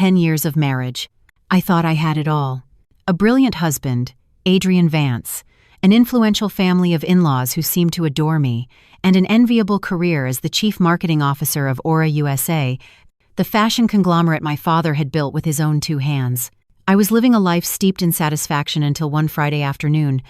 10 years of marriage. I thought I had it all. A brilliant husband, Adrian Vance, an influential family of in-laws who seemed to adore me, and an enviable career as the chief marketing officer of Aura USA, the fashion conglomerate my father had built with his own 2 hands. I was living a life steeped in satisfaction until one Friday afternoon,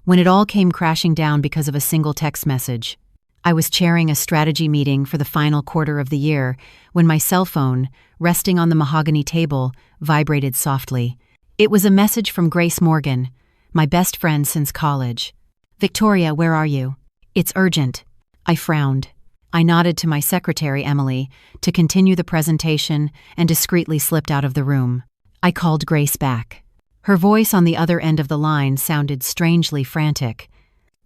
when it all came crashing down because of a single text message. I was chairing a strategy meeting for the final quarter of the year when my cell phone, resting on the mahogany table, vibrated softly. It was a message from Grace Morgan, my best friend since college. "Victoria, where are you? It's urgent." I frowned. I nodded to my secretary, Emily, to continue the presentation and discreetly slipped out of the room. I called Grace back. Her voice on the other end of the line sounded strangely frantic.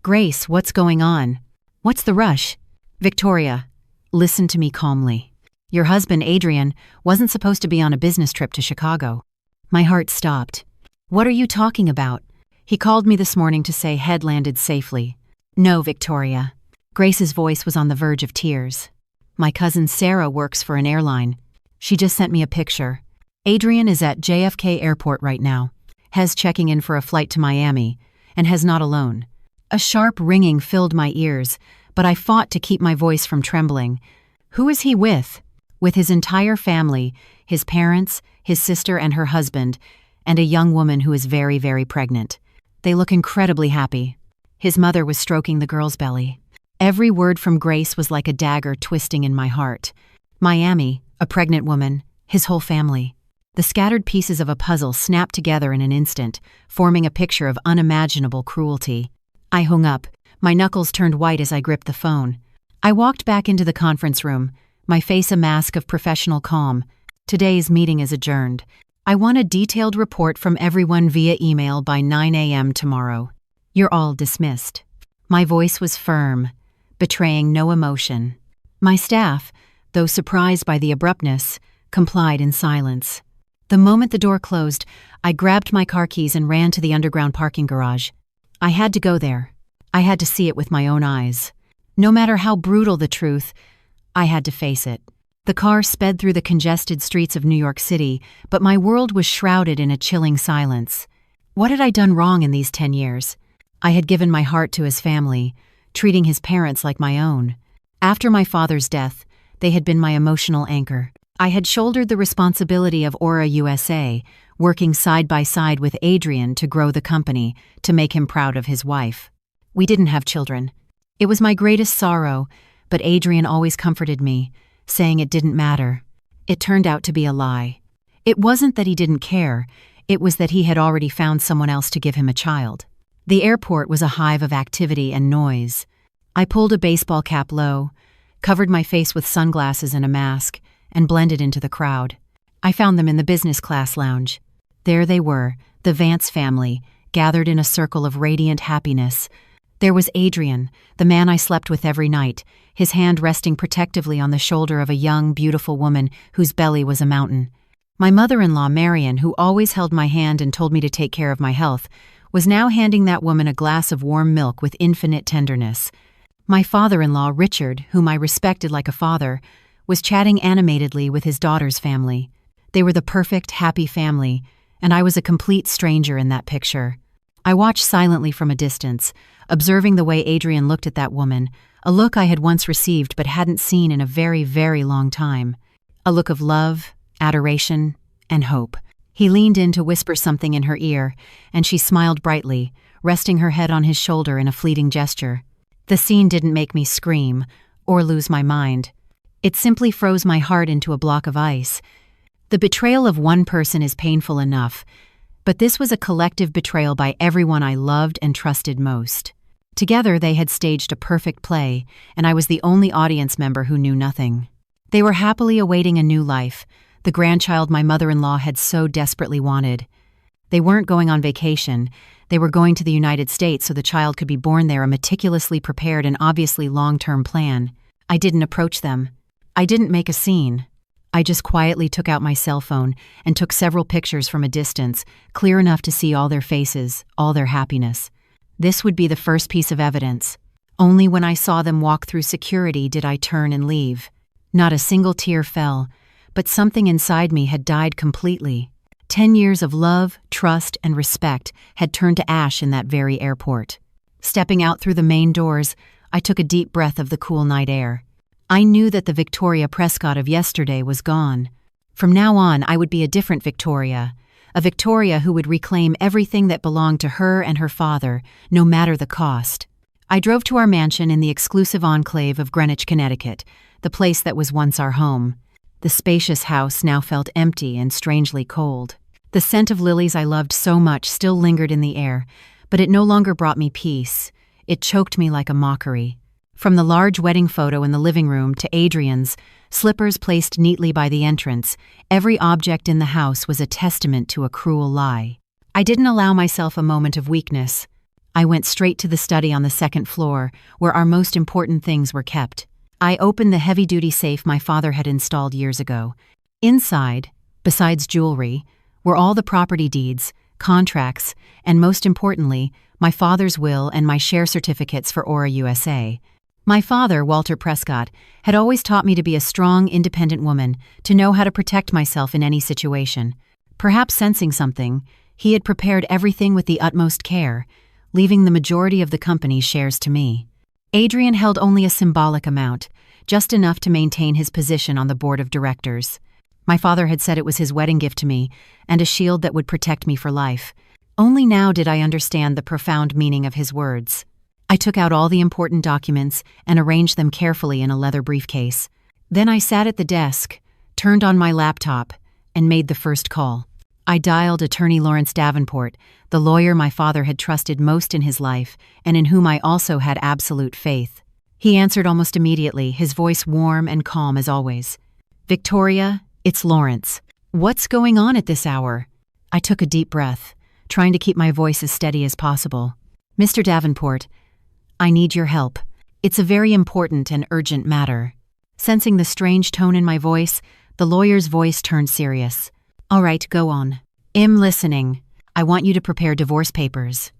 "Grace, what's going on? What's the rush?" "Victoria, listen to me calmly. Your husband, Adrian, wasn't supposed to be on a business trip to Chicago." My heart stopped. "What are you talking about? He called me this morning to say head landed safely." "No, Victoria." Grace's voice was on the verge of tears. "My cousin Sarah works for an airline. She just sent me a picture. Adrian is at JFK Airport right now. Hez checking in for a flight to Miami, and Hez not alone." A sharp ringing filled my ears, but I fought to keep my voice from trembling. "Who is he with?" "With his entire family, his parents, his sister and her husband, and a young woman who is very, very pregnant. They look incredibly happy." His mother was stroking the girl's belly. Every word from Grace was like a dagger twisting in my heart. Miami, a pregnant woman, his whole family. The scattered pieces of a puzzle snapped together in an instant, forming a picture of unimaginable cruelty. I hung up. My knuckles turned white as I gripped the phone. I walked back into the conference room, my face a mask of professional calm. "Today's meeting is adjourned. I want a detailed report from everyone via email by 9 a.m. tomorrow. You're all dismissed." My voice was firm, betraying no emotion. My staff, though surprised by the abruptness, complied in silence. The moment the door closed, I grabbed my car keys and ran to the underground parking garage. I had to go there. I had to see it with my own eyes. No matter how brutal the truth, I had to face it. The car sped through the congested streets of New York City, but my world was shrouded in a chilling silence. What had I done wrong in these 10 years? I had given my heart to his family, treating his parents like my own. After my father's death, they had been my emotional anchor. I had shouldered the responsibility of Aura USA, working side by side with Adrian to grow the company, to make him proud of his wife. We didn't have children. It was my greatest sorrow, but Adrian always comforted me, saying it didn't matter. It turned out to be a lie. It wasn't that he didn't care, it was that he had already found someone else to give him a child. The airport was a hive of activity and noise. I pulled a baseball cap low, covered my face with sunglasses and a mask, and blended into the crowd. I found them in the business class lounge. There they were, the Vance family, gathered in a circle of radiant happiness. There was Adrian, the man I slept with every night, his hand resting protectively on the shoulder of a young, beautiful woman whose belly was a mountain. My mother-in-law, Marion, who always held my hand and told me to take care of my health, was now handing that woman a glass of warm milk with infinite tenderness. My father-in-law, Richard, whom I respected like a father, was chatting animatedly with his daughter's family. They were the perfect, happy family, and I was a complete stranger in that picture. I watched silently from a distance, observing the way Adrian looked at that woman, a look I had once received but hadn't seen in a very, very long time. A look of love, adoration, and hope. He leaned in to whisper something in her ear, and she smiled brightly, resting her head on his shoulder in a fleeting gesture. The scene didn't make me scream or lose my mind. It simply froze my heart into a block of ice. The betrayal of one person is painful enough, but this was a collective betrayal by everyone I loved and trusted most. Together they had staged a perfect play, and I was the only audience member who knew nothing. They were happily awaiting a new life, the grandchild my mother-in-law had so desperately wanted. They weren't going on vacation. They were going to the United States so the child could be born there, a meticulously prepared and obviously long-term plan. I didn't approach them. I didn't make a scene. I just quietly took out my cell phone and took several pictures from a distance, clear enough to see all their faces, all their happiness. This would be the first piece of evidence. Only when I saw them walk through security did I turn and leave. Not a single tear fell, but something inside me had died completely. 10 years of love, trust, and respect had turned to ash in that very airport. Stepping out through the main doors, I took a deep breath of the cool night air. I knew that the Victoria Prescott of yesterday was gone. From now on, I would be a different Victoria, a Victoria who would reclaim everything that belonged to her and her father, no matter the cost. I drove to our mansion in the exclusive enclave of Greenwich, Connecticut, the place that was once our home. The spacious house now felt empty and strangely cold. The scent of lilies I loved so much still lingered in the air, but it no longer brought me peace. It choked me like a mockery. From the large wedding photo in the living room to Adrian's, slippers placed neatly by the entrance, every object in the house was a testament to a cruel lie. I didn't allow myself a moment of weakness. I went straight to the study on the second floor, where our most important things were kept. I opened the heavy-duty safe my father had installed years ago. Inside, besides jewelry, were all the property deeds, contracts, and most importantly, my father's will and my share certificates for Aura USA. My father, Walter Prescott, had always taught me to be a strong, independent woman, to know how to protect myself in any situation. Perhaps sensing something, he had prepared everything with the utmost care, leaving the majority of the company's shares to me. Adrian held only a symbolic amount, just enough to maintain his position on the board of directors. My father had said it was his wedding gift to me, and a shield that would protect me for life. Only now did I understand the profound meaning of his words. I took out all the important documents and arranged them carefully in a leather briefcase. Then I sat at the desk, turned on my laptop, and made the first call. I dialed Attorney Lawrence Davenport, the lawyer my father had trusted most in his life and in whom I also had absolute faith. He answered almost immediately, his voice warm and calm as always. "Victoria, it's Lawrence. What's going on at this hour?" I took a deep breath, trying to keep my voice as steady as possible. "Mr. Davenport, I need your help. It's a very important and urgent matter." Sensing the strange tone in my voice, the lawyer's voice turned serious. "All right, go on. I'm listening. I want you to prepare divorce papers.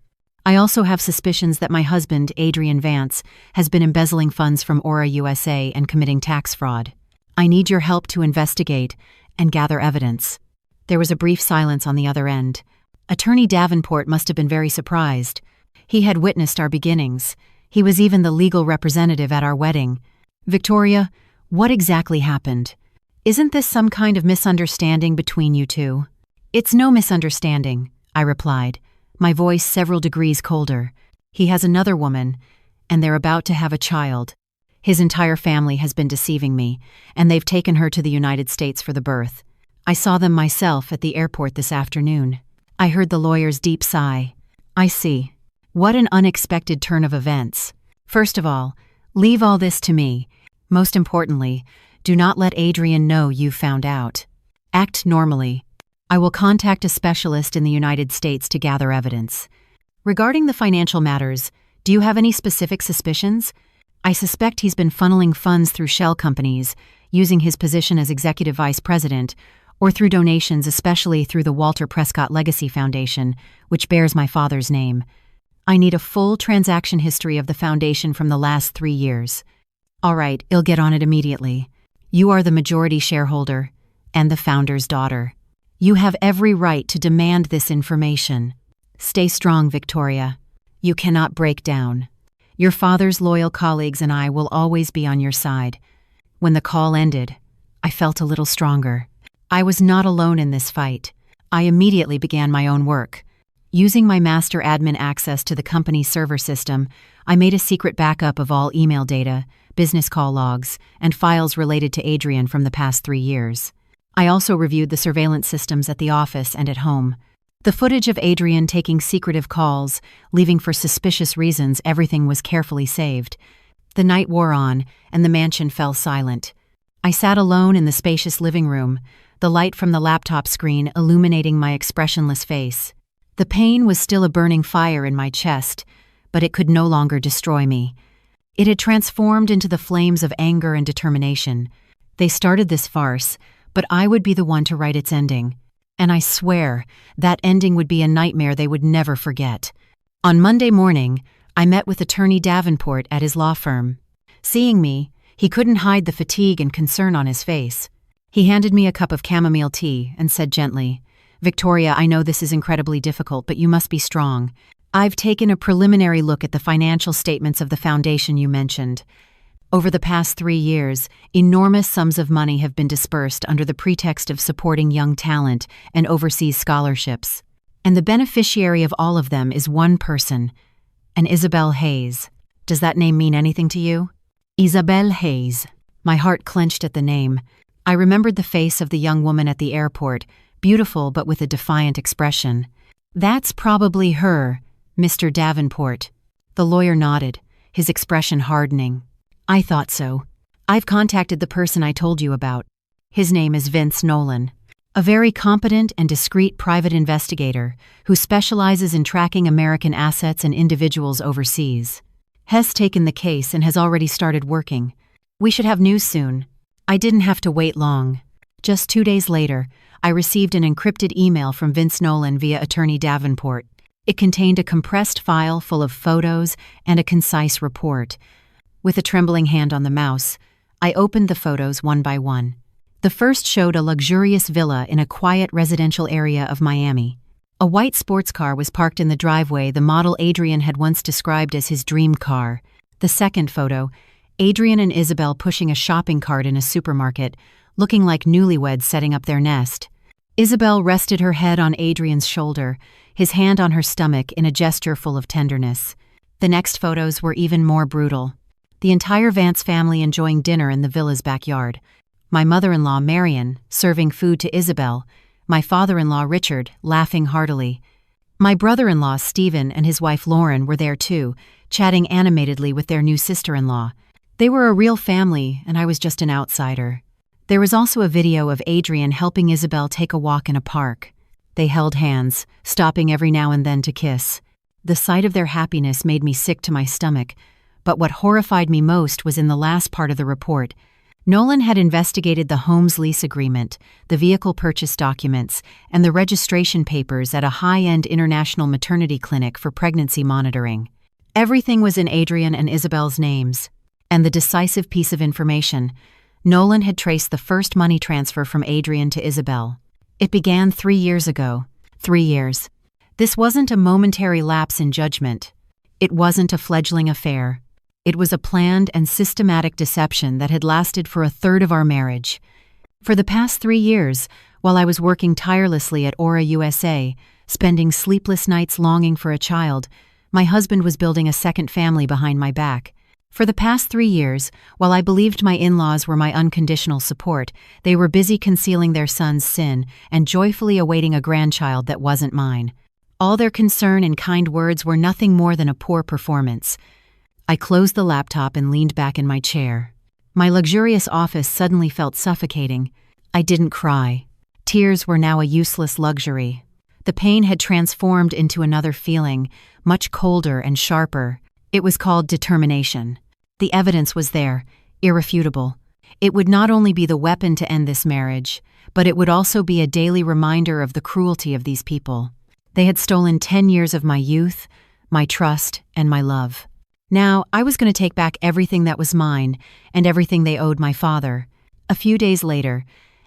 I also have suspicions that my husband, Adrian Vance, has been embezzling funds from Aura USA and committing tax fraud. I need your help to investigate and gather evidence." There was a brief silence on the other end. Attorney Davenport must have been very surprised. He had witnessed our beginnings. He was even the legal representative at our wedding. "Victoria, what exactly happened? Isn't this some kind of misunderstanding between you two?" "It's no misunderstanding," I replied, my voice several degrees colder. "He has another woman, and they're about to have a child. His entire family has been deceiving me, and they've taken her to the United States for the birth. I saw them myself at the airport this afternoon." I heard the lawyer's deep sigh. "I see. What an unexpected turn of events. First of all, leave all this to me. Most importantly, do not let Adrian know you've found out. Act normally. I will contact a specialist in the United States to gather evidence. Regarding the financial matters, do you have any specific suspicions? I suspect he's been funneling funds through shell companies, using his position as executive vice president, or through donations, especially through the Walter Prescott Legacy Foundation, which bears my father's name. I need a full transaction history of the foundation from the last 3 years." "All right, I'll get on it immediately. You are the majority shareholder and the founder's daughter. You have every right to demand this information. Stay strong, Victoria. You cannot break down. Your father's loyal colleagues and I will always be on your side." When the call ended, I felt a little stronger. I was not alone in this fight. I immediately began my own work. Using my master admin access to the company's server system, I made a secret backup of all email data, business call logs, and files related to Adrian from the past 3 years. I also reviewed the surveillance systems at the office and at home. The footage of Adrian taking secretive calls, leaving for suspicious reasons, everything was carefully saved. The night wore on, and the mansion fell silent. I sat alone in the spacious living room, the light from the laptop screen illuminating my expressionless face. The pain was still a burning fire in my chest, but it could no longer destroy me. It had transformed into the flames of anger and determination. They started this farce, but I would be the one to write its ending. And I swear, that ending would be a nightmare they would never forget. On Monday morning, I met with Attorney Davenport at his law firm. Seeing me, he couldn't hide the fatigue and concern on his face. He handed me a cup of chamomile tea and said gently, "Victoria, I know this is incredibly difficult, but you must be strong. I've taken a preliminary look at the financial statements of the foundation you mentioned. Over the past 3 years, enormous sums of money have been dispersed under the pretext of supporting young talent and overseas scholarships. And the beneficiary of all of them is one person, an Isabel Hayes. Does that name mean anything to you?" Isabel Hayes. My heart clenched at the name. I remembered the face of the young woman at the airport, beautiful but with a defiant expression. "That's probably her, Mr. Davenport." The lawyer nodded, his expression hardening. "I thought so. I've contacted the person I told you about. His name is Vince Nolan, a very competent and discreet private investigator who specializes in tracking American assets and individuals overseas. Has taken the case and has already started working. We should have news soon." I didn't have to wait long. Just 2 days later, I received an encrypted email from Vince Nolan via attorney Davenport. It contained a compressed file full of photos and a concise report. With a trembling hand on the mouse, I opened the photos one by one. The first showed a luxurious villa in a quiet residential area of Miami. A white sports car was parked in the driveway, the model Adrian had once described as his dream car. The second photo, Adrian and Isabel pushing a shopping cart in a supermarket, looking like newlyweds setting up their nest. Isabel rested her head on Adrian's shoulder, his hand on her stomach in a gesture full of tenderness. The next photos were even more brutal. The entire Vance family enjoying dinner in the villa's backyard. My mother-in-law, Marion, serving food to Isabel. My father-in-law, Richard, laughing heartily. My brother-in-law, Stephen, and his wife, Lauren, were there too, chatting animatedly with their new sister-in-law. They were a real family, and I was just an outsider. There was also a video of Adrian helping Isabel take a walk in a park. They held hands, stopping every now and then to kiss. The sight of their happiness made me sick to my stomach, but what horrified me most was in the last part of the report. Nolan had investigated the home's lease agreement, the vehicle purchase documents, and the registration papers at a high-end international maternity clinic for pregnancy monitoring. Everything was in Adrian and Isabel's names. And the decisive piece of information, Nolan had traced the first money transfer from Adrian to Isabel. It began 3 years ago. 3 years. This wasn't a momentary lapse in judgment. It wasn't a fledgling affair. It was a planned and systematic deception that had lasted for a third of our marriage. For the past 3 years, while I was working tirelessly at Aura USA, spending sleepless nights longing for a child, my husband was building a second family behind my back. For the past 3 years, while I believed my in-laws were my unconditional support, they were busy concealing their son's sin and joyfully awaiting a grandchild that wasn't mine. All their concern and kind words were nothing more than a poor performance. I closed the laptop and leaned back in my chair. My luxurious office suddenly felt suffocating. I didn't cry. Tears were now a useless luxury. The pain had transformed into another feeling, much colder and sharper. It was called determination. The evidence was there, irrefutable. It would not only be the weapon to end this marriage, but it would also be a daily reminder of the cruelty of these people. They had stolen 10 years of my youth, my trust, and my love. Now, I was going to take back everything that was mine and everything they owed my father. A few days later,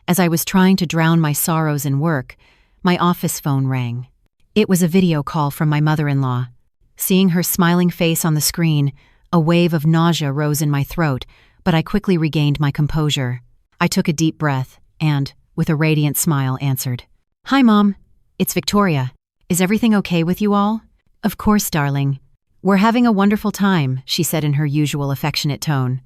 as I was trying to drown my sorrows in work, my office phone rang. It was a video call from my mother-in-law. Seeing her smiling face on the screen, a wave of nausea rose in my throat, but I quickly regained my composure. I took a deep breath and, with a radiant smile, answered. "Hi, Mom. It's Victoria. Is everything okay with you all?" "Of course, darling. We're having a wonderful time," she said in her usual affectionate tone.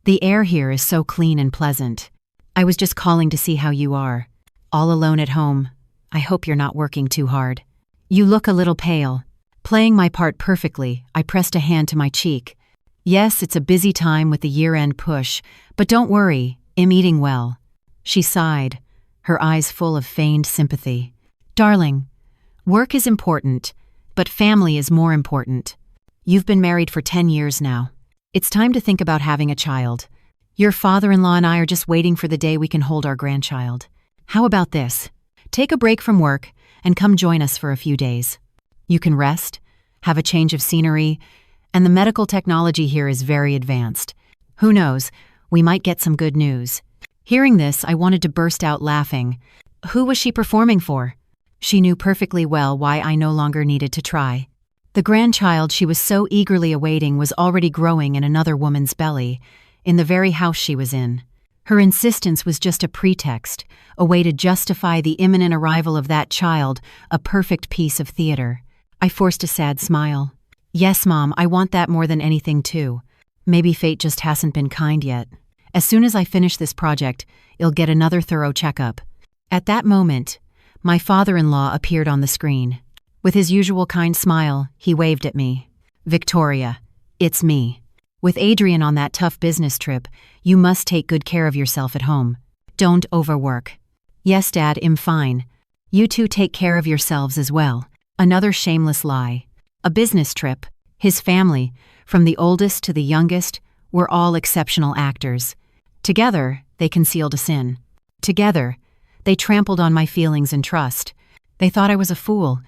"The air here is so clean and pleasant. I was just calling to see how you are. All alone at home. I hope you're not working too hard. You look a little pale." Playing my part perfectly, I pressed a hand to my cheek. "Yes, it's a busy time with the year-end push, but don't worry, I'm eating well." She sighed, her eyes full of feigned sympathy. "Darling, work is important, but family is more important. You've been married for 10 years now. It's time to think about having a child. Your father-in-law and I are just waiting for the day we can hold our grandchild. How about this? Take a break from work and come join us for a few days. You can rest, have a change of scenery, and the medical technology here is very advanced. Who knows, we might get some good news. Hearing this, I wanted to burst out laughing. Who was she performing for? She knew perfectly well why I no longer needed to try. The grandchild she was so eagerly awaiting was already growing in another woman's belly, in the very house she was in. Her insistence was just a pretext, a way to justify the imminent arrival of that child, a perfect piece of theater. I forced a sad smile. Yes, Mom, I want that more than anything too. Maybe fate just hasn't been kind yet. As soon as I finish this project, you'll get another thorough checkup. At that moment, my father-in-law appeared on the screen. With his usual kind smile, he waved at me. Victoria, it's me. With Adrian on that tough business trip, you must take good care of yourself at home. Don't overwork. Yes, Dad, I'm fine. You two take care of yourselves as well. Another shameless lie. A business trip. His family, from the oldest to the youngest, were all exceptional actors. Together, they concealed a sin. Together, they trampled on my feelings and trust. They thought I was a fool,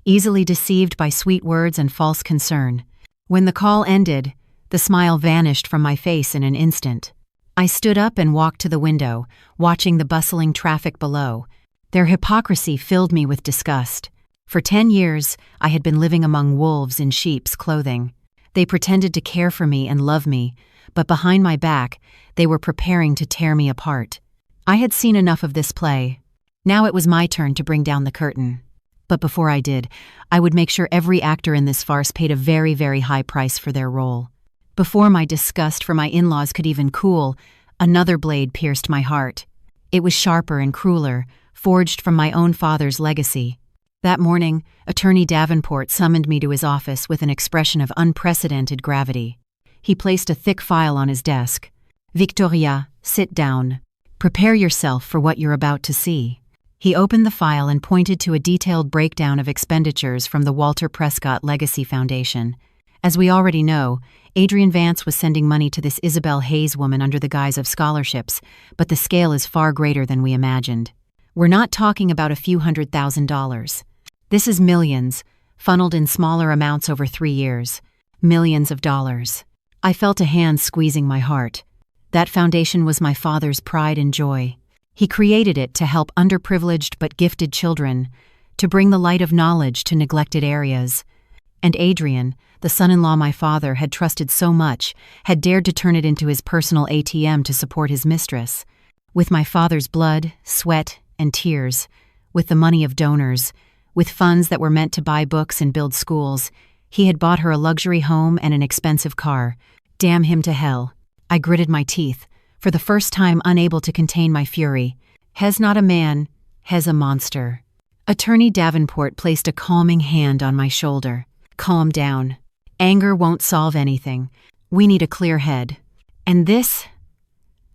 easily deceived by sweet words and false concern. When the call ended, the smile vanished from my face in an instant. I stood up and walked to the window, watching the bustling traffic below. Their hypocrisy filled me with disgust. For 10 years, I had been living among wolves in sheep's clothing. They pretended to care for me and love me, but behind my back, they were preparing to tear me apart. I had seen enough of this play. Now it was my turn to bring down the curtain. But before I did, I would make sure every actor in this farce paid a very, very high price for their role. Before my disgust for my in-laws could even cool, another blade pierced my heart. It was sharper and crueler, forged from my own father's legacy. That morning, Attorney Davenport summoned me to his office with an expression of unprecedented gravity. He placed a thick file on his desk. Victoria, sit down. Prepare yourself for what you're about to see. He opened the file and pointed to a detailed breakdown of expenditures from the Walter Prescott Legacy Foundation. As we already know, Adrian Vance was sending money to this Isabel Hayes woman under the guise of scholarships, but the scale is far greater than we imagined. We're not talking about a few $100,000. This is millions, funneled in smaller amounts over 3 years. Millions of dollars. I felt a hand squeezing my heart. That foundation was my father's pride and joy. He created it to help underprivileged but gifted children, to bring the light of knowledge to neglected areas. And Adrian, the son-in-law my father had trusted so much, had dared to turn it into his personal ATM to support his mistress. With my father's blood, sweat, and tears, with the money of donors, with funds that were meant to buy books and build schools, he had bought her a luxury home and an expensive car. Damn him to hell. I gritted my teeth, for the first time unable to contain my fury. Hes not a man, hes a monster. Attorney Davenport placed a calming hand on my shoulder. Calm down. Anger won't solve anything. We need a clear head. And this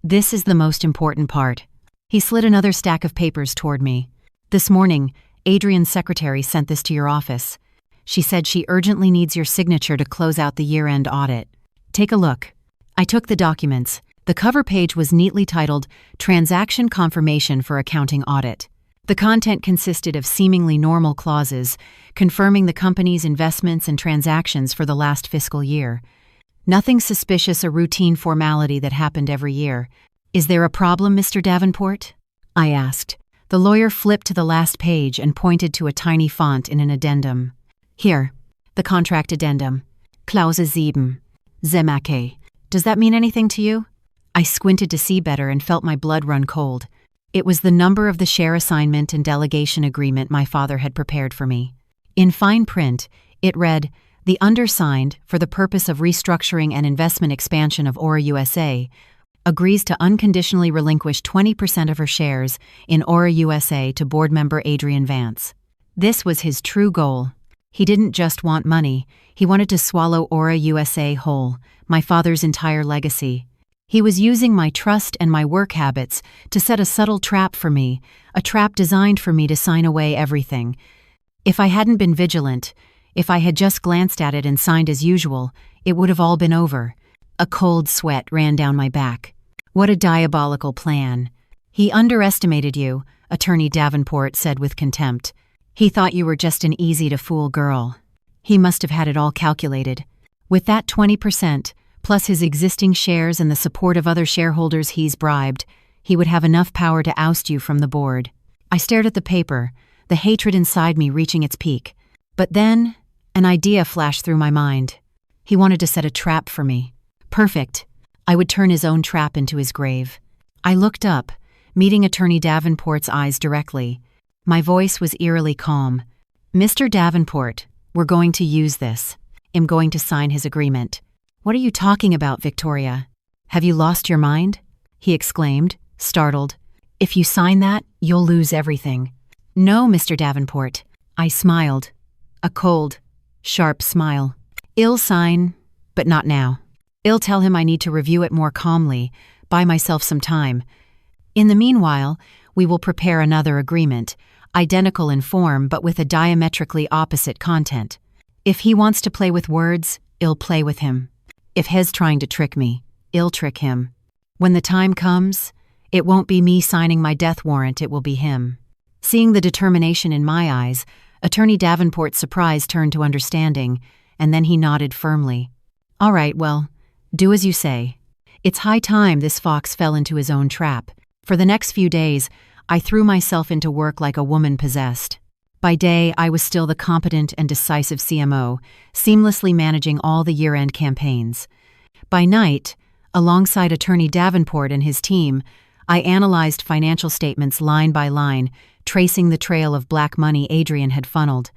is the most important part. He slid another stack of papers toward me. This morning, Adrian's secretary sent this to your office. She said she urgently needs your signature to close out the year-end audit. Take a look. I took the documents. The cover page was neatly titled, Transaction Confirmation for Accounting Audit. The content consisted of seemingly normal clauses, confirming the company's investments and transactions for the last fiscal year. Nothing suspicious, a routine formality that happened every year. Is there a problem, Mr. Davenport? I asked. The lawyer flipped to the last page and pointed to a tiny font in an addendum. Here, the contract addendum. Clause 7. Zemake. Does that mean anything to you? I squinted to see better and felt my blood run cold. It was the number of the share assignment and delegation agreement my father had prepared for me. In fine print, it read, "The undersigned, for the purpose of restructuring and investment expansion of Aura USA, agrees to unconditionally relinquish 20% of her shares in Aura USA to board member Adrian Vance." This was his true goal. He didn't just want money, he wanted to swallow Aura USA whole, my father's entire legacy. He was using my trust and my work habits to set a subtle trap for me, a trap designed for me to sign away everything. If I hadn't been vigilant, if I had just glanced at it and signed as usual, it would have all been over. A cold sweat ran down my back. What a diabolical plan. He underestimated you, Attorney Davenport said with contempt. He thought you were just an easy-to-fool girl. He must have had it all calculated. With that 20%, plus his existing shares and the support of other shareholders he's bribed, he would have enough power to oust you from the board. I stared at the paper, the hatred inside me reaching its peak. But then, an idea flashed through my mind. He wanted to set a trap for me. Perfect. I would turn his own trap into his grave. I looked up, meeting Attorney Davenport's eyes directly. My voice was eerily calm. Mr. Davenport, we're going to use this. I'm going to sign his agreement. What are you talking about, Victoria? Have you lost your mind? He exclaimed, startled. If you sign that, you'll lose everything. No, Mr. Davenport. I smiled. A cold, sharp smile. I'll sign, but not now. I'll tell him I need to review it more calmly, buy myself some time. In the meanwhile, we will prepare another agreement, identical in form but with a diametrically opposite content. If he wants to play with words, I'll play with him. If he's trying to trick me, I'll trick him. When the time comes, it won't be me signing my death warrant, it will be him. Seeing the determination in my eyes, Attorney Davenport's surprise turned to understanding, and then he nodded firmly. All right, well, do as you say. It's high time this fox fell into his own trap. For the next few days, I threw myself into work like a woman possessed. By day, I was still the competent and decisive CMO, seamlessly managing all the year-end campaigns. By night, alongside Attorney Davenport and his team, I analyzed financial statements line by line, tracing the trail of black money Adrian had funneled.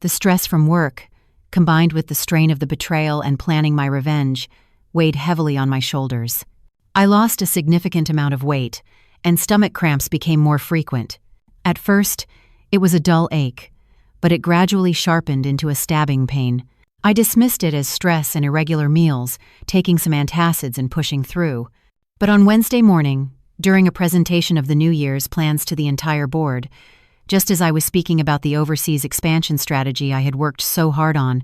The stress from work, combined with the strain of the betrayal and planning my revenge, weighed heavily on my shoulders. I lost a significant amount of weight, and stomach cramps became more frequent. At first, it was a dull ache, but it gradually sharpened into a stabbing pain. I dismissed it as stress and irregular meals, taking some antacids and pushing through. But on Wednesday morning, during a presentation of the New Year's plans to the entire board, just as I was speaking about the overseas expansion strategy I had worked so hard on,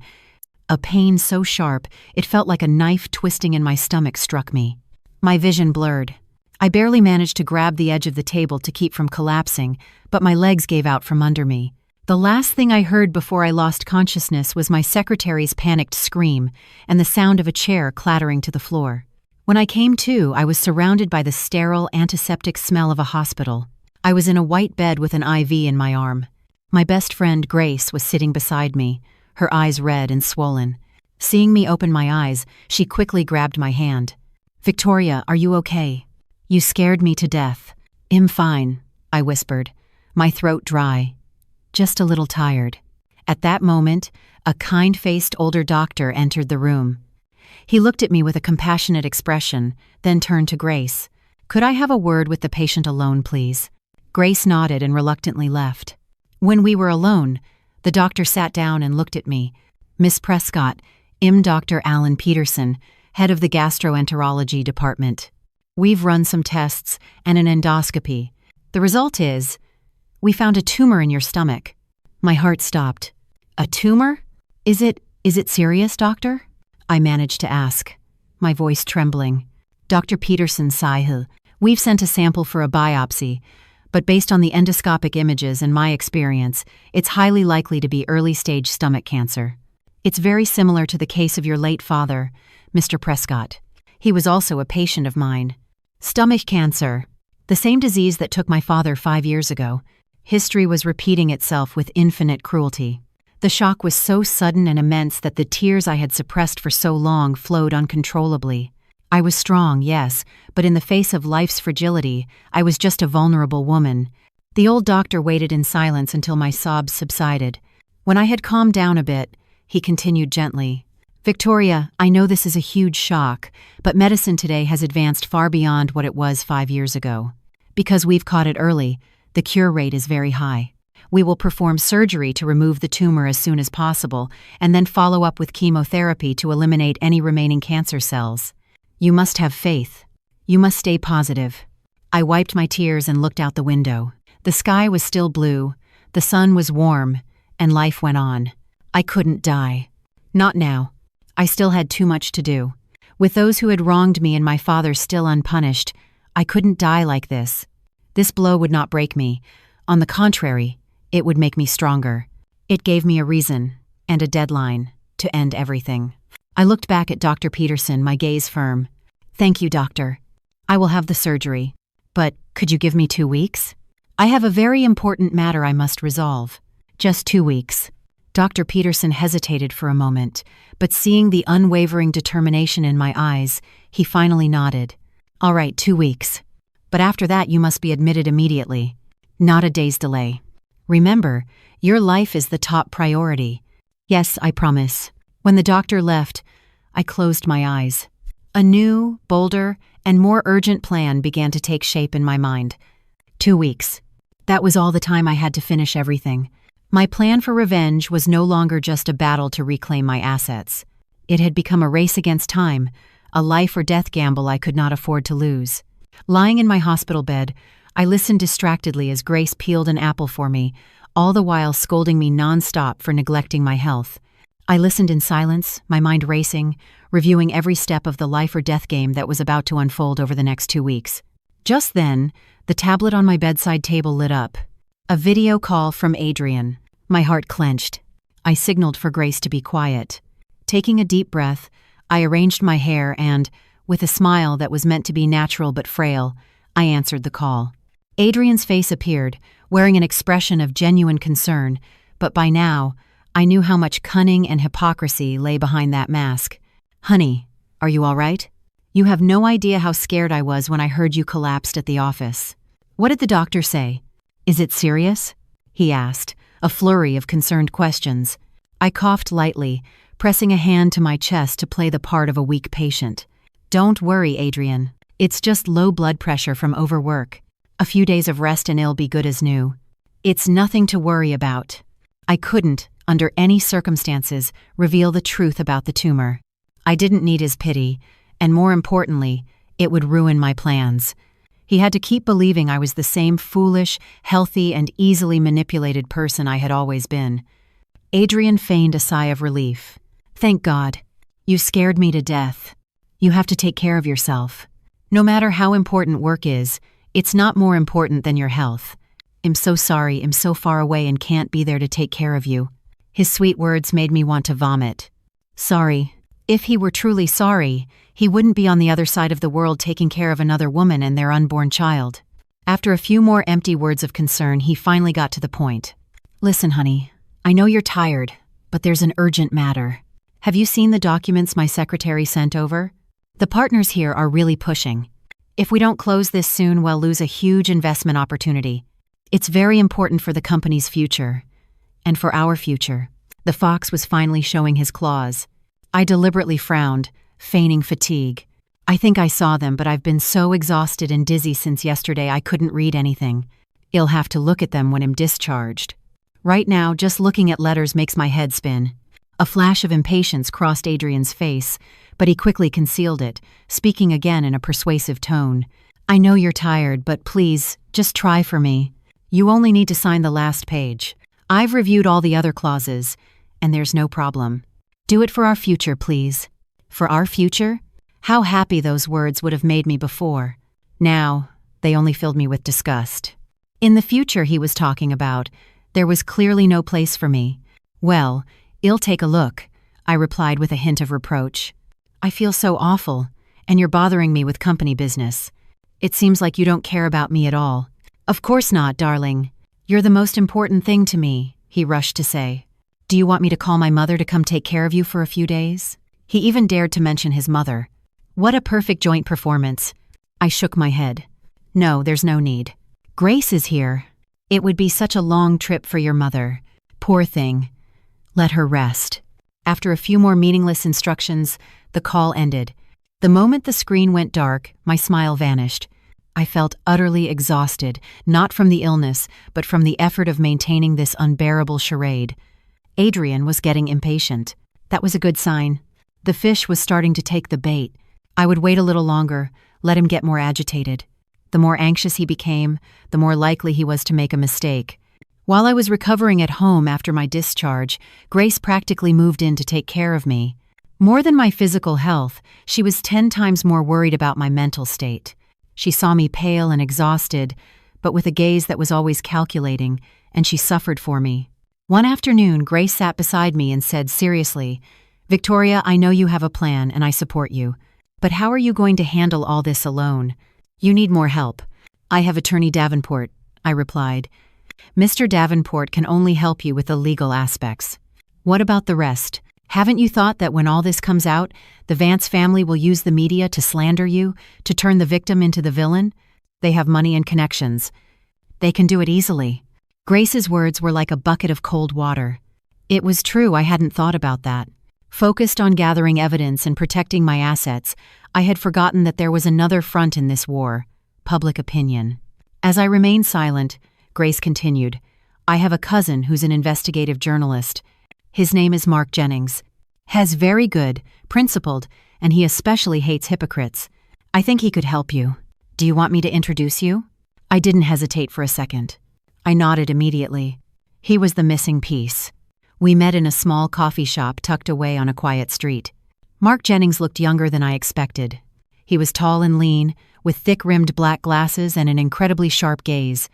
a pain so sharp it felt like a knife twisting in my stomach struck me. My vision blurred. I barely managed to grab the edge of the table to keep from collapsing, but my legs gave out from under me. The last thing I heard before I lost consciousness was my secretary's panicked scream and the sound of a chair clattering to the floor. When I came to, I was surrounded by the sterile, antiseptic smell of a hospital. I was in a white bed with an IV in my arm. My best friend, Grace, was sitting beside me, her eyes red and swollen. Seeing me open my eyes, she quickly grabbed my hand. "Victoria, are you okay? You scared me to death." "I'm fine," I whispered, my throat dry. "Just a little tired." At that moment, a kind-faced older doctor entered the room. He looked at me with a compassionate expression, then turned to Grace. "Could I have a word with the patient alone, please?" Grace nodded and reluctantly left. When we were alone, the doctor sat down and looked at me. "Miss Prescott, I'm Dr. Alan Peterson, head of the gastroenterology department. We've run some tests and an endoscopy. The result is, we found a tumor in your stomach." My heart stopped. "A tumor? Is it serious, doctor?" I managed to ask, my voice trembling. Dr. Peterson sighed. "We've sent a sample for a biopsy, but based on the endoscopic images and my experience, it's highly likely to be early-stage stomach cancer. It's very similar to the case of your late father, Mr. Prescott. He was also a patient of mine. Stomach cancer, the same disease that took my father 5 years ago. History was repeating itself with infinite cruelty. The shock was so sudden and immense that the tears I had suppressed for so long flowed uncontrollably. I was strong, yes, but in the face of life's fragility, I was just a vulnerable woman. The old doctor waited in silence until my sobs subsided. When I had calmed down a bit, he continued gently. "Victoria, I know this is a huge shock, but medicine today has advanced far beyond what it was 5 years ago. Because we've caught it early, the cure rate is very high. We will perform surgery to remove the tumor as soon as possible, and then follow up with chemotherapy to eliminate any remaining cancer cells. You must have faith. You must stay positive." I wiped my tears and looked out the window. The sky was still blue, the sun was warm, and life went on. I couldn't die. Not now. I still had too much to do. With those who had wronged me and my father still unpunished, I couldn't die like this. This blow would not break me. On the contrary, it would make me stronger. It gave me a reason, and a deadline, to end everything. I looked back at Dr. Peterson, my gaze firm. "Thank you, doctor. I will have the surgery. But could you give me 2 weeks? I have a very important matter I must resolve. Just 2 weeks. Dr. Peterson hesitated for a moment, but seeing the unwavering determination in my eyes, he finally nodded. All right, 2 weeks. But after that you must be admitted immediately. Not a day's delay. Remember, your life is the top priority. Yes, I promise. When the doctor left, I closed my eyes. A new, bolder, and more urgent plan began to take shape in my mind. 2 weeks. That was all the time I had to finish everything. My plan for revenge was no longer just a battle to reclaim my assets. It had become a race against time, a life or death gamble I could not afford to lose. Lying in my hospital bed, I listened distractedly as Grace peeled an apple for me, all the while scolding me nonstop for neglecting my health. I listened in silence, my mind racing, reviewing every step of the life or death game that was about to unfold over the next 2 weeks. Just then, the tablet on my bedside table lit up. A video call from Adrian. My heart clenched. I signaled for Grace to be quiet. Taking a deep breath, I arranged my hair and, with a smile that was meant to be natural but frail, I answered the call. Adrian's face appeared, wearing an expression of genuine concern, but by now, I knew how much cunning and hypocrisy lay behind that mask. Honey, are you all right? You have no idea how scared I was when I heard you collapsed at the office. What did the doctor say? Is it serious? He asked, a flurry of concerned questions. I coughed lightly, pressing a hand to my chest to play the part of a weak patient. Don't worry, Adrian. It's just low blood pressure from overwork. A few days of rest and it'll be good as new. It's nothing to worry about. I couldn't, under any circumstances, reveal the truth about the tumor. I didn't need his pity, and more importantly, it would ruin my plans. He had to keep believing I was the same foolish, healthy, and easily manipulated person I had always been. Adrian feigned a sigh of relief. Thank God. You scared me to death. You have to take care of yourself. No matter how important work is, it's not more important than your health. I'm so sorry I'm so far away and can't be there to take care of you. His sweet words made me want to vomit. Sorry. If he were truly sorry, he wouldn't be on the other side of the world taking care of another woman and their unborn child. After a few more empty words of concern, he finally got to the point. Listen, honey, I know you're tired, but there's an urgent matter. Have you seen the documents my secretary sent over? The partners here are really pushing. If we don't close this soon, we'll lose a huge investment opportunity. It's very important for the company's future. And for our future. The fox was finally showing his claws. I deliberately frowned, feigning fatigue. I think I saw them, but I've been so exhausted and dizzy since yesterday I couldn't read anything. I'll have to look at them when I'm discharged. Right now, just looking at letters makes my head spin. A flash of impatience crossed Adrian's face, but he quickly concealed it, speaking again in a persuasive tone. I know you're tired, but please, just try for me. You only need to sign the last page. I've reviewed all the other clauses, and there's no problem. Do it for our future, please. For our future? How happy those words would have made me before. Now, they only filled me with disgust. In the future he was talking about, there was clearly no place for me. Well, I'll take a look, I replied with a hint of reproach. I feel so awful, and you're bothering me with company business. It seems like you don't care about me at all. Of course not, darling. You're the most important thing to me, he rushed to say. Do you want me to call my mother to come take care of you for a few days? He even dared to mention his mother. What a perfect joint performance. I shook my head. No, there's no need. Grace is here. It would be such a long trip for your mother. Poor thing. Let her rest. After a few more meaningless instructions, the call ended. The moment the screen went dark, my smile vanished. I felt utterly exhausted, not from the illness, but from the effort of maintaining this unbearable charade. Adrian was getting impatient. That was a good sign. The fish was starting to take the bait. I would wait a little longer, let him get more agitated. The more anxious he became, the more likely he was to make a mistake. While I was recovering at home after my discharge, Grace practically moved in to take care of me. More than my physical health, she was 10 times more worried about my mental state. She saw me pale and exhausted, but with a gaze that was always calculating, and she suffered for me. One afternoon, Grace sat beside me and said seriously, Victoria, I know you have a plan and I support you. But how are you going to handle all this alone? You need more help. I have Attorney Davenport, I replied. Mr. Davenport can only help you with the legal aspects. What about the rest? Haven't you thought that when all this comes out, the Vance family will use the media to slander you, to turn the victim into the villain? They have money and connections. They can do it easily. Grace's words were like a bucket of cold water. It was true, I hadn't thought about that. Focused on gathering evidence and protecting my assets, I had forgotten that there was another front in this war: public opinion. As I remained silent, Grace continued, I have a cousin who's an investigative journalist. His name is Mark Jennings. He's very good, principled, and he especially hates hypocrites. I think he could help you. Do you want me to introduce you? I didn't hesitate for a second. I nodded immediately. He was the missing piece. We met in a small coffee shop tucked away on a quiet street. Mark Jennings looked younger than I expected. He was tall and lean, with thick-rimmed black glasses and an incredibly sharp gaze.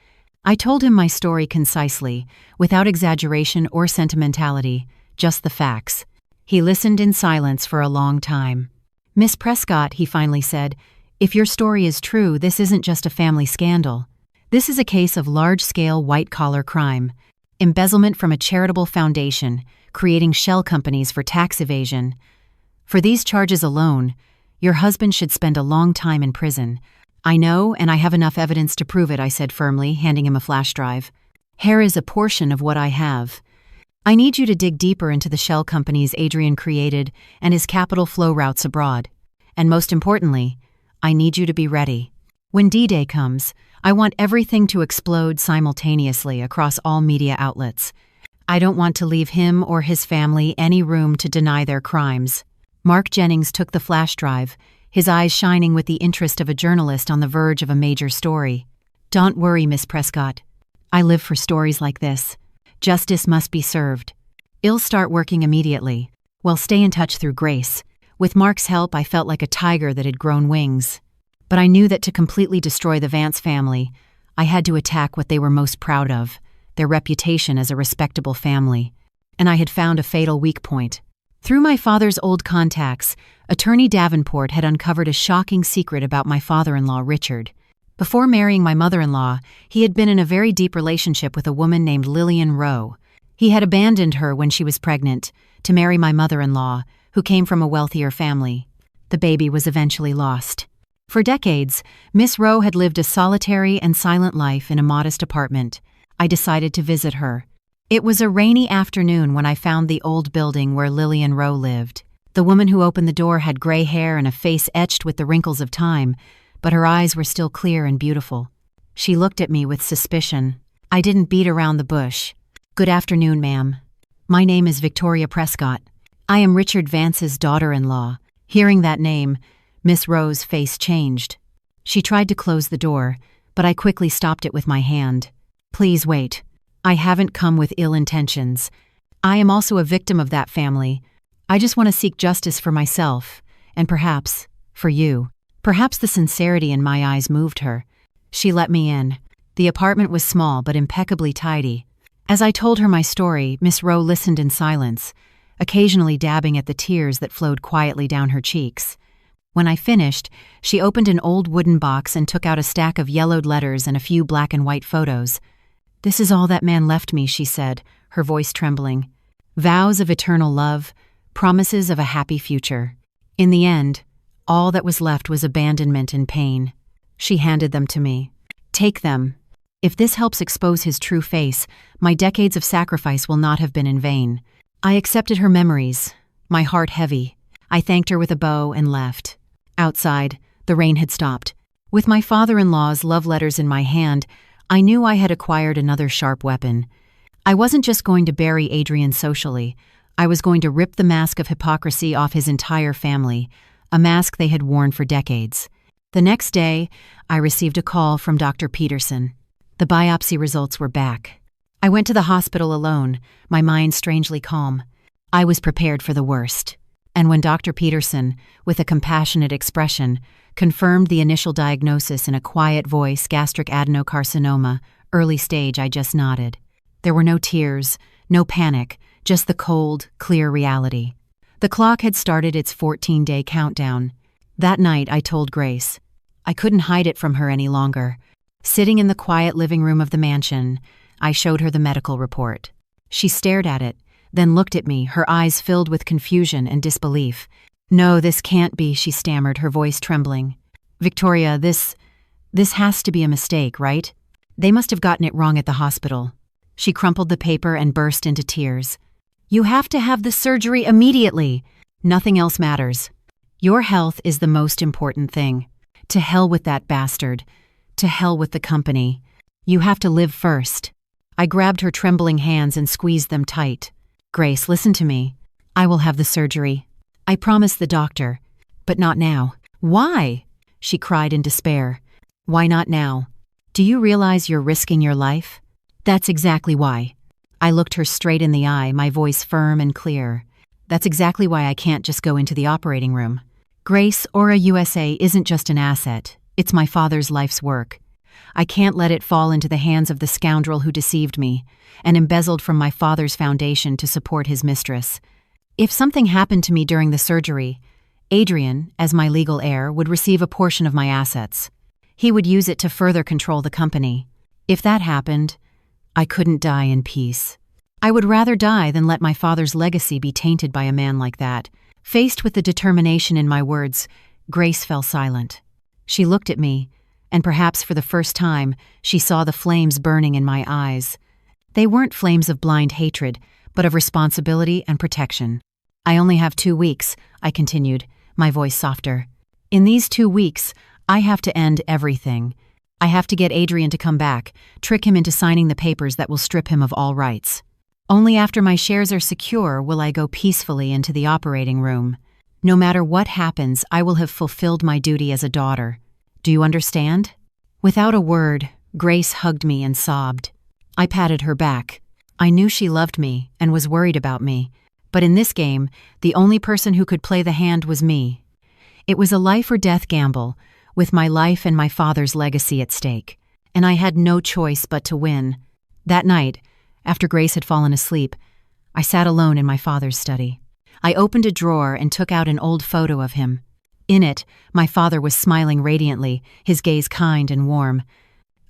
I told him my story concisely, without exaggeration or sentimentality, just the facts. He listened in silence for a long time. Miss Prescott, he finally said, if your story is true, this isn't just a family scandal. This is a case of large-scale white-collar crime. Embezzlement from a charitable foundation, creating shell companies for tax evasion. For these charges alone, your husband should spend a long time in prison. I know, and I have enough evidence to prove it, I said firmly, handing him a flash drive. Here is a portion of what I have. I need you to dig deeper into the shell companies Adrian created and his capital flow routes abroad. And most importantly, I need you to be ready. When D-Day comes, I want everything to explode simultaneously across all media outlets. I don't want to leave him or his family any room to deny their crimes. Mark Jennings took the flash drive, his eyes shining with the interest of a journalist on the verge of a major story. Don't worry, Miss Prescott. I live for stories like this. Justice must be served. I'll start working immediately. Well, stay in touch through Grace. With Mark's help, I felt like a tiger that had grown wings. But I knew that to completely destroy the Vance family, I had to attack what they were most proud of, their reputation as a respectable family. And I had found a fatal weak point. Through my father's old contacts, Attorney Davenport had uncovered a shocking secret about my father-in-law, Richard. Before marrying my mother-in-law, he had been in a very deep relationship with a woman named Lillian Rowe. He had abandoned her when she was pregnant to marry my mother-in-law, who came from a wealthier family. The baby was eventually lost. For decades, Miss Rowe had lived a solitary and silent life in a modest apartment. I decided to visit her. It was a rainy afternoon when I found the old building where Lillian Rowe lived. The woman who opened the door had gray hair and a face etched with the wrinkles of time, but her eyes were still clear and beautiful. She looked at me with suspicion. I didn't beat around the bush. Good afternoon, ma'am. My name is Victoria Prescott. I am Richard Vance's daughter-in-law. Hearing that name, Miss Rowe's face changed. She tried to close the door, but I quickly stopped it with my hand. Please wait. I haven't come with ill intentions. I am also a victim of that family. I just want to seek justice for myself, and perhaps for you. Perhaps the sincerity in my eyes moved her. She let me in. The apartment was small but impeccably tidy. As I told her my story, Miss Rowe listened in silence, occasionally dabbing at the tears that flowed quietly down her cheeks. When I finished, she opened an old wooden box and took out a stack of yellowed letters and a few black and white photos. This is all that man left me, she said, her voice trembling. Vows of eternal love, promises of a happy future. In the end, all that was left was abandonment and pain. She handed them to me. Take them. If this helps expose his true face, my decades of sacrifice will not have been in vain. I accepted her memories, my heart heavy. I thanked her with a bow and left. Outside, the rain had stopped. With my father-in-law's love letters in my hand, I knew I had acquired another sharp weapon. I wasn't just going to bury Adrian socially. I was going to rip the mask of hypocrisy off his entire family, a mask they had worn for decades. The next day, I received a call from Dr. Peterson. The biopsy results were back. I went to the hospital alone, my mind strangely calm. I was prepared for the worst. And when Dr. Peterson, with a compassionate expression, confirmed the initial diagnosis in a quiet voice, gastric adenocarcinoma, early stage, I just nodded. There were no tears, no panic, just the cold, clear reality. The clock had started its 14-day countdown. That night, I told Grace. I couldn't hide it from her any longer. Sitting in the quiet living room of the mansion, I showed her the medical report. She stared at it, then looked at me, her eyes filled with confusion and disbelief. "No, this can't be," she stammered, her voice trembling. "Victoria, this has to be a mistake, right? They must have gotten it wrong at the hospital." She crumpled the paper and burst into tears. "You have to have the surgery immediately. Nothing else matters. Your health is the most important thing. To hell with that bastard. To hell with the company. You have to live first." I grabbed her trembling hands and squeezed them tight. "Grace, listen to me. I will have the surgery. I promise the doctor. But not now." "Why?" she cried in despair. "Why not now? Do you realize you're risking your life?" "That's exactly why." I looked her straight in the eye, my voice firm and clear. "That's exactly why I can't just go into the operating room. Grace, Aura USA isn't just an asset. It's my father's life's work. I can't let it fall into the hands of the scoundrel who deceived me and embezzled from my father's foundation to support his mistress. If something happened to me during the surgery, Adrian, as my legal heir, would receive a portion of my assets. He would use it to further control the company. If that happened, I couldn't die in peace. I would rather die than let my father's legacy be tainted by a man like that." Faced with the determination in my words, Grace fell silent. She looked at me, and perhaps for the first time, she saw the flames burning in my eyes. They weren't flames of blind hatred, but of responsibility and protection. "I only have 2 weeks," I continued, my voice softer. "In these 2 weeks, I have to end everything. I have to get Adrian to come back, trick him into signing the papers that will strip him of all rights. Only after my shares are secure will I go peacefully into the operating room. No matter what happens, I will have fulfilled my duty as a daughter. Do you understand?" Without a word, Grace hugged me and sobbed. I patted her back. I knew she loved me and was worried about me, but in this game, the only person who could play the hand was me. It was a life-or-death gamble, with my life and my father's legacy at stake, and I had no choice but to win. That night, after Grace had fallen asleep, I sat alone in my father's study. I opened a drawer and took out an old photo of him. In it, my father was smiling radiantly, his gaze kind and warm.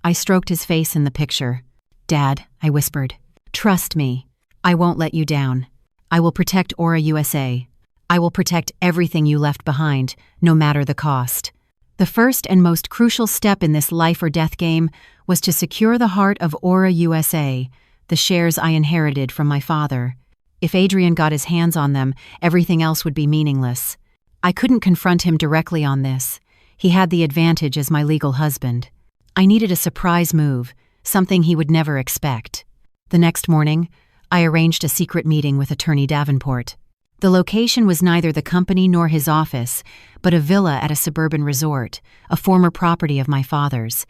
I stroked his face in the picture. "Dad," I whispered, "trust me. I won't let you down. I will protect Aura USA. I will protect everything you left behind, no matter the cost." The first and most crucial step in this life-or-death game was to secure the heart of Aura USA, the shares I inherited from my father. If Adrian got his hands on them, everything else would be meaningless. I couldn't confront him directly on this. He had the advantage as my legal husband. I needed a surprise move, something he would never expect. The next morning, I arranged a secret meeting with Attorney Davenport. The location was neither the company nor his office, but a villa at a suburban resort, a former property of my father's.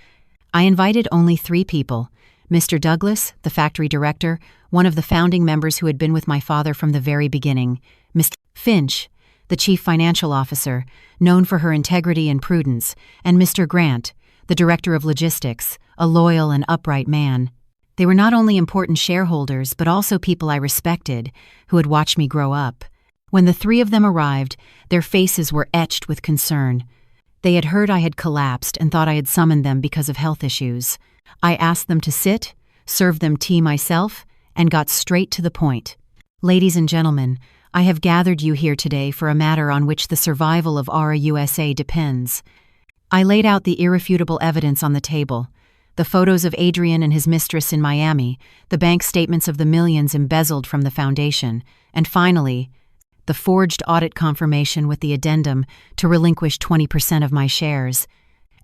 I invited only 3 people: Mr. Douglas, the factory director, one of the founding members who had been with my father from the very beginning; Mr. Finch, the chief financial officer, known for her integrity and prudence; and Mr. Grant, the director of logistics, a loyal and upright man. They were not only important shareholders, but also people I respected, who had watched me grow up. When the 3 of them arrived, their faces were etched with concern. They had heard I had collapsed and thought I had summoned them because of health issues. I asked them to sit, served them tea myself, and got straight to the point. "Ladies and gentlemen, I have gathered you here today for a matter on which the survival of Aura USA depends." I laid out the irrefutable evidence on the table: the photos of Adrian and his mistress in Miami, the bank statements of the millions embezzled from the foundation, and finally, the forged audit confirmation with the addendum to relinquish 20% of my shares.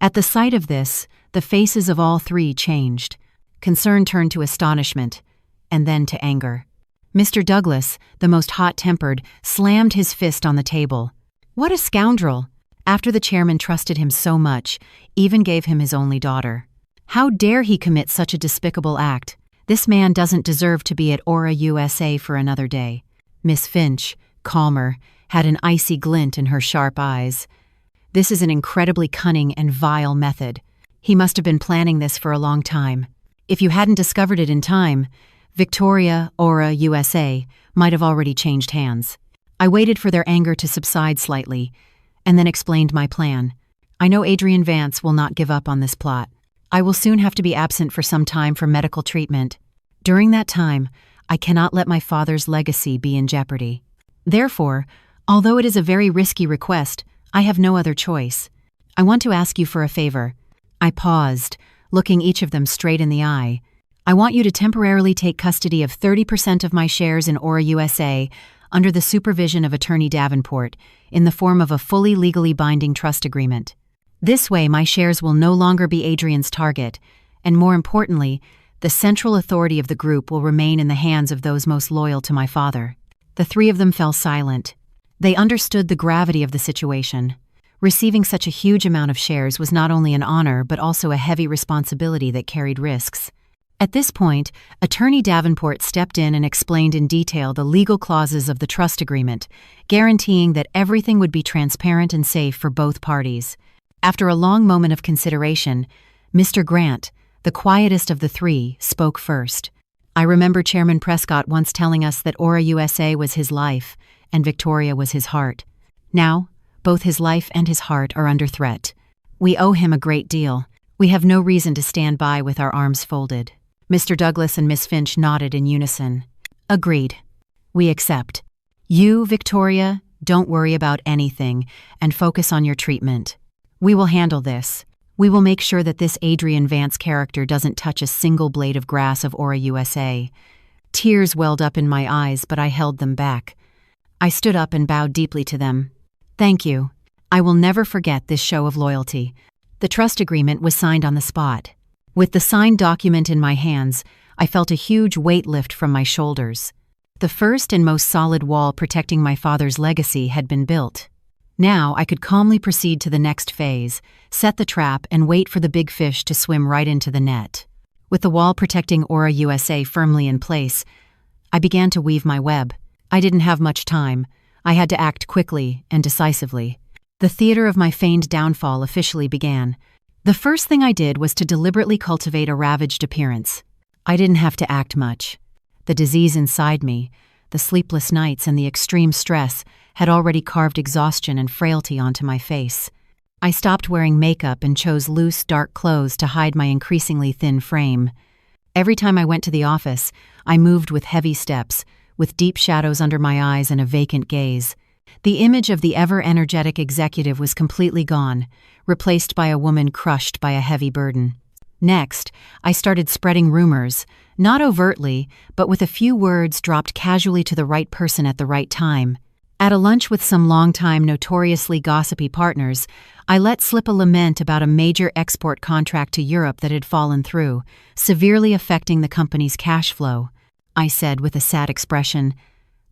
At the sight of this, the faces of all 3 changed. Concern turned to astonishment, and then to anger. Mr. Douglas, the most hot-tempered, slammed his fist on the table. What a scoundrel! After the chairman trusted him so much, even gave him his only daughter. How dare he commit such a despicable act? This man doesn't deserve to be at Aura USA for another day. Miss Finch, calmer, had an icy glint in her sharp eyes. This is an incredibly cunning and vile method. He must have been planning this for a long time. If you hadn't discovered it in time, Victoria, Aura USA, might have already changed hands. I waited for their anger to subside slightly, and then explained my plan. I know Adrian Vance will not give up on this plot. I will soon have to be absent for some time for medical treatment. During that time, I cannot let my father's legacy be in jeopardy. Therefore, although it is a very risky request, I have no other choice. I want to ask you for a favor." I paused, looking each of them straight in the eye. "I want you to temporarily take custody of 30% of my shares in Aura USA under the supervision of Attorney Davenport in the form of a fully legally binding trust agreement. This way, my shares will no longer be Adrian's target, and more importantly, the central authority of the group will remain in the hands of those most loyal to my father." The three of them fell silent. They understood the gravity of the situation. Receiving such a huge amount of shares was not only an honor but also a heavy responsibility that carried risks. At this point, Attorney Davenport stepped in and explained in detail the legal clauses of the trust agreement, guaranteeing that everything would be transparent and safe for both parties. After a long moment of consideration, Mr. Grant, the quietest of the three, spoke first. "I remember Chairman Prescott once telling us that Aura USA was his life and Victoria was his heart. Now, both his life and his heart are under threat. We owe him a great deal. We have no reason to stand by with our arms folded." Mr. Douglas and Miss Finch nodded in unison. "Agreed. We accept. You, Victoria, don't worry about anything and focus on your treatment. We will handle this. We will make sure that this Adrian Vance character doesn't touch a single blade of grass of Aura USA." Tears welled up in my eyes, but I held them back. I stood up and bowed deeply to them. "Thank you. I will never forget this show of loyalty." The trust agreement was signed on the spot. With the signed document in my hands, I felt a huge weight lift from my shoulders. The first and most solid wall protecting my father's legacy had been built. Now I could calmly proceed to the next phase, set the trap, and wait for the big fish to swim right into the net. With the wall protecting Aura USA firmly in place, I began to weave my web. I didn't have much time. I had to act quickly and decisively. The theater of my feigned downfall officially began. The first thing I did was to deliberately cultivate a ravaged appearance. I didn't have to act much. The disease inside me, the sleepless nights and the extreme stress had already carved exhaustion and frailty onto my face. I stopped wearing makeup and chose loose, dark clothes to hide my increasingly thin frame. Every time I went to the office, I moved with heavy steps, with deep shadows under my eyes and a vacant gaze. The image of the ever-energetic executive was completely gone, replaced by a woman crushed by a heavy burden. Next, I started spreading rumors, not overtly, but with a few words dropped casually to the right person at the right time. At a lunch with some longtime notoriously gossipy partners, I let slip a lament about a major export contract to Europe that had fallen through, severely affecting the company's cash flow. I said with a sad expression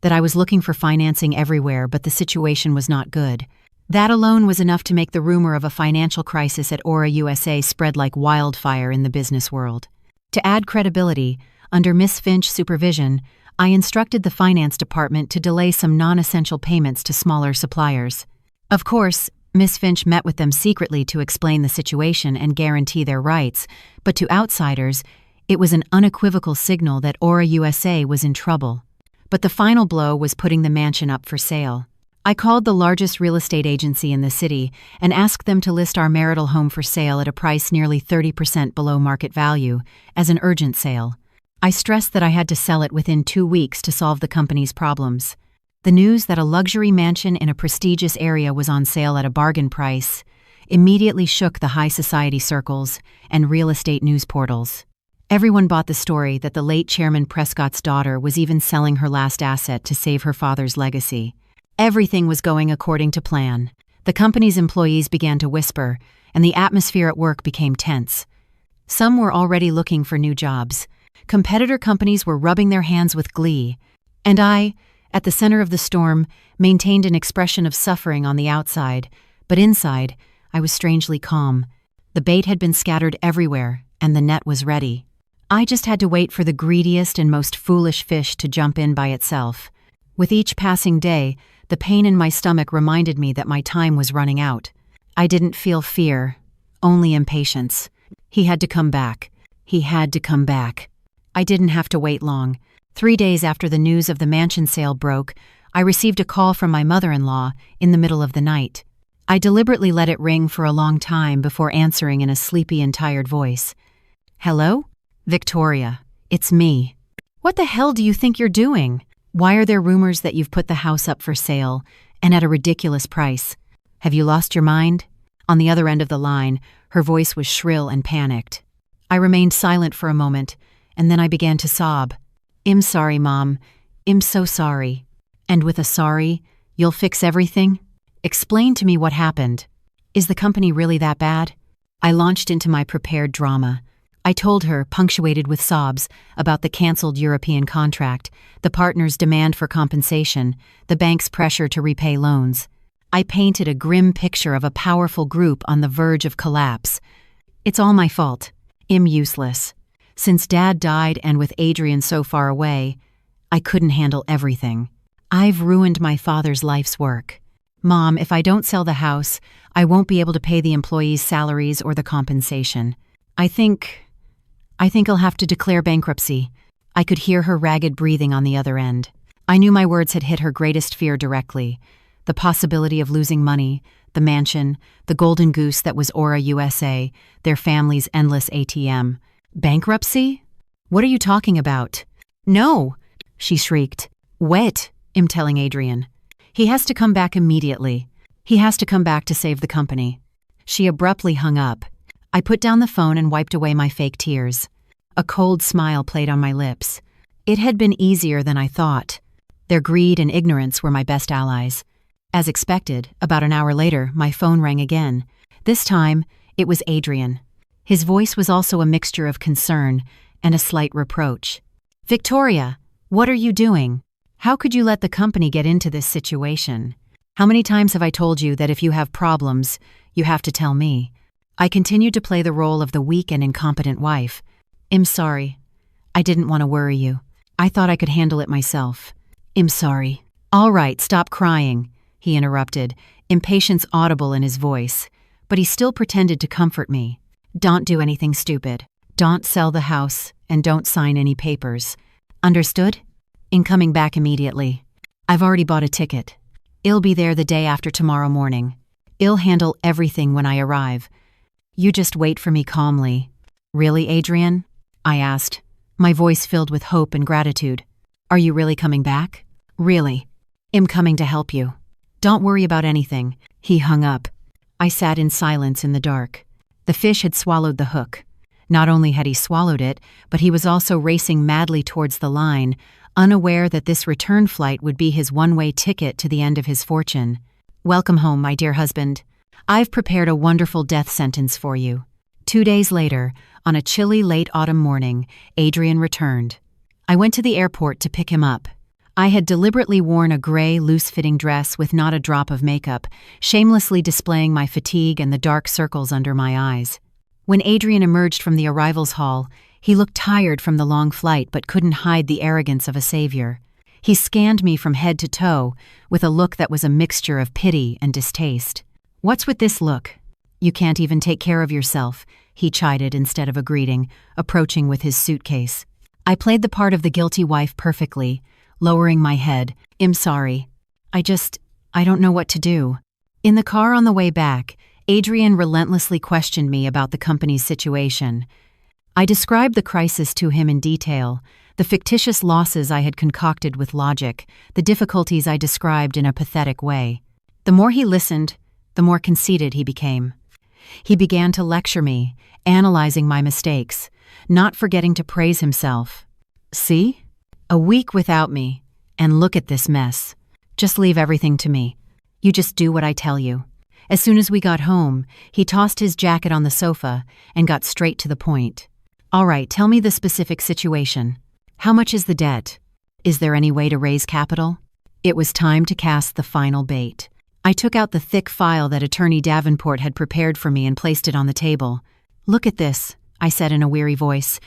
that I was looking for financing everywhere, but the situation was not good. That alone was enough to make the rumor of a financial crisis at Aura USA spread like wildfire in the business world. To add credibility, under Miss Finch's supervision, I instructed the finance department to delay some non-essential payments to smaller suppliers. Of course, Miss Finch met with them secretly to explain the situation and guarantee their rights, but to outsiders, it was an unequivocal signal that Aura USA was in trouble. But the final blow was putting the mansion up for sale. I called the largest real estate agency in the city and asked them to list our marital home for sale at a price nearly 30% below market value, as an urgent sale. I stressed that I had to sell it within 2 weeks to solve the company's problems. The news that a luxury mansion in a prestigious area was on sale at a bargain price immediately shook the high society circles and real estate news portals. Everyone bought the story that the late Chairman Prescott's daughter was even selling her last asset to save her father's legacy. Everything was going according to plan. The company's employees began to whisper, and the atmosphere at work became tense. Some were already looking for new jobs. Competitor companies were rubbing their hands with glee. And I, at the center of the storm, maintained an expression of suffering on the outside, but inside, I was strangely calm. The bait had been scattered everywhere, and the net was ready. I just had to wait for the greediest and most foolish fish to jump in by itself. With each passing day, the pain in my stomach reminded me that my time was running out. I didn't feel fear, only impatience. He had to come back. He had to come back. I didn't have to wait long. 3 days after the news of the mansion sale broke, I received a call from my mother-in-law in the middle of the night. I deliberately let it ring for a long time before answering in a sleepy and tired voice. Hello? Victoria, it's me. What the hell do you think you're doing? Why are there rumors that you've put the house up for sale, and at a ridiculous price? Have you lost your mind? On the other end of the line, her voice was shrill and panicked. I remained silent for a moment, and then I began to sob. I'm sorry, Mom. I'm so sorry. And with a sorry, you'll fix everything? Explain to me what happened. Is the company really that bad? I launched into my prepared drama. I told her, punctuated with sobs, about the cancelled European contract, the partner's demand for compensation, the bank's pressure to repay loans. I painted a grim picture of a powerful group on the verge of collapse. It's all my fault. I'm useless. Since Dad died and with Adrian so far away, I couldn't handle everything. I've ruined my father's life's work. Mom, if I don't sell the house, I won't be able to pay the employees' salaries or the compensation. I think I'll have to declare bankruptcy. I could hear her ragged breathing on the other end. I knew my words had hit her greatest fear directly. The possibility of losing money, the mansion, the golden goose that was Aura USA, their family's endless ATM. Bankruptcy? What are you talking about? No, she shrieked. Wait, I'm telling Adrian. He has to come back immediately. He has to come back to save the company. She abruptly hung up. I put down the phone and wiped away my fake tears. A cold smile played on my lips. It had been easier than I thought. Their greed and ignorance were my best allies. As expected, about an hour later, my phone rang again. This time, it was Adrian. His voice was also a mixture of concern and a slight reproach. Victoria, what are you doing? How could you let the company get into this situation? How many times have I told you that if you have problems, you have to tell me? I continued to play the role of the weak and incompetent wife. I'm sorry. I didn't want to worry you. I thought I could handle it myself. I'm sorry. All right, stop crying, he interrupted, impatience audible in his voice. But he still pretended to comfort me. Don't do anything stupid. Don't sell the house, and don't sign any papers. Understood? In coming back immediately. I've already bought a ticket. I'll be there the day after tomorrow morning. I'll handle everything when I arrive. You just wait for me calmly. Really, Adrian? I asked, my voice filled with hope and gratitude. Are you really coming back? Really. I'm coming to help you. Don't worry about anything. He hung up. I sat in silence in the dark. The fish had swallowed the hook. Not only had he swallowed it, but he was also racing madly towards the line, unaware that this return flight would be his one-way ticket to the end of his fortune. Welcome home, my dear husband. I've prepared a wonderful death sentence for you. 2 days later, on a chilly late autumn morning, Adrian returned. I went to the airport to pick him up. I had deliberately worn a gray, loose-fitting dress with not a drop of makeup, shamelessly displaying my fatigue and the dark circles under my eyes. When Adrian emerged from the arrivals hall, he looked tired from the long flight but couldn't hide the arrogance of a savior. He scanned me from head to toe with a look that was a mixture of pity and distaste. What's with this look? You can't even take care of yourself, he chided instead of a greeting, approaching with his suitcase. I played the part of the guilty wife perfectly, lowering my head. I'm sorry. I don't know what to do. In the car on the way back, Adrian relentlessly questioned me about the company's situation. I described the crisis to him in detail, the fictitious losses I had concocted with logic, the difficulties I described in a pathetic way. The more he listened, the more conceited he became. He began to lecture me, analyzing my mistakes, not forgetting to praise himself. See? A week without me, and look at this mess. Just leave everything to me. You just do what I tell you. As soon as we got home, he tossed his jacket on the sofa and got straight to the point. All right, tell me the specific situation. How much is the debt? Is there any way to raise capital? It was time to cast the final bait. I took out the thick file that Attorney Davenport had prepared for me and placed it on the table. Look at this, I said in a weary voice.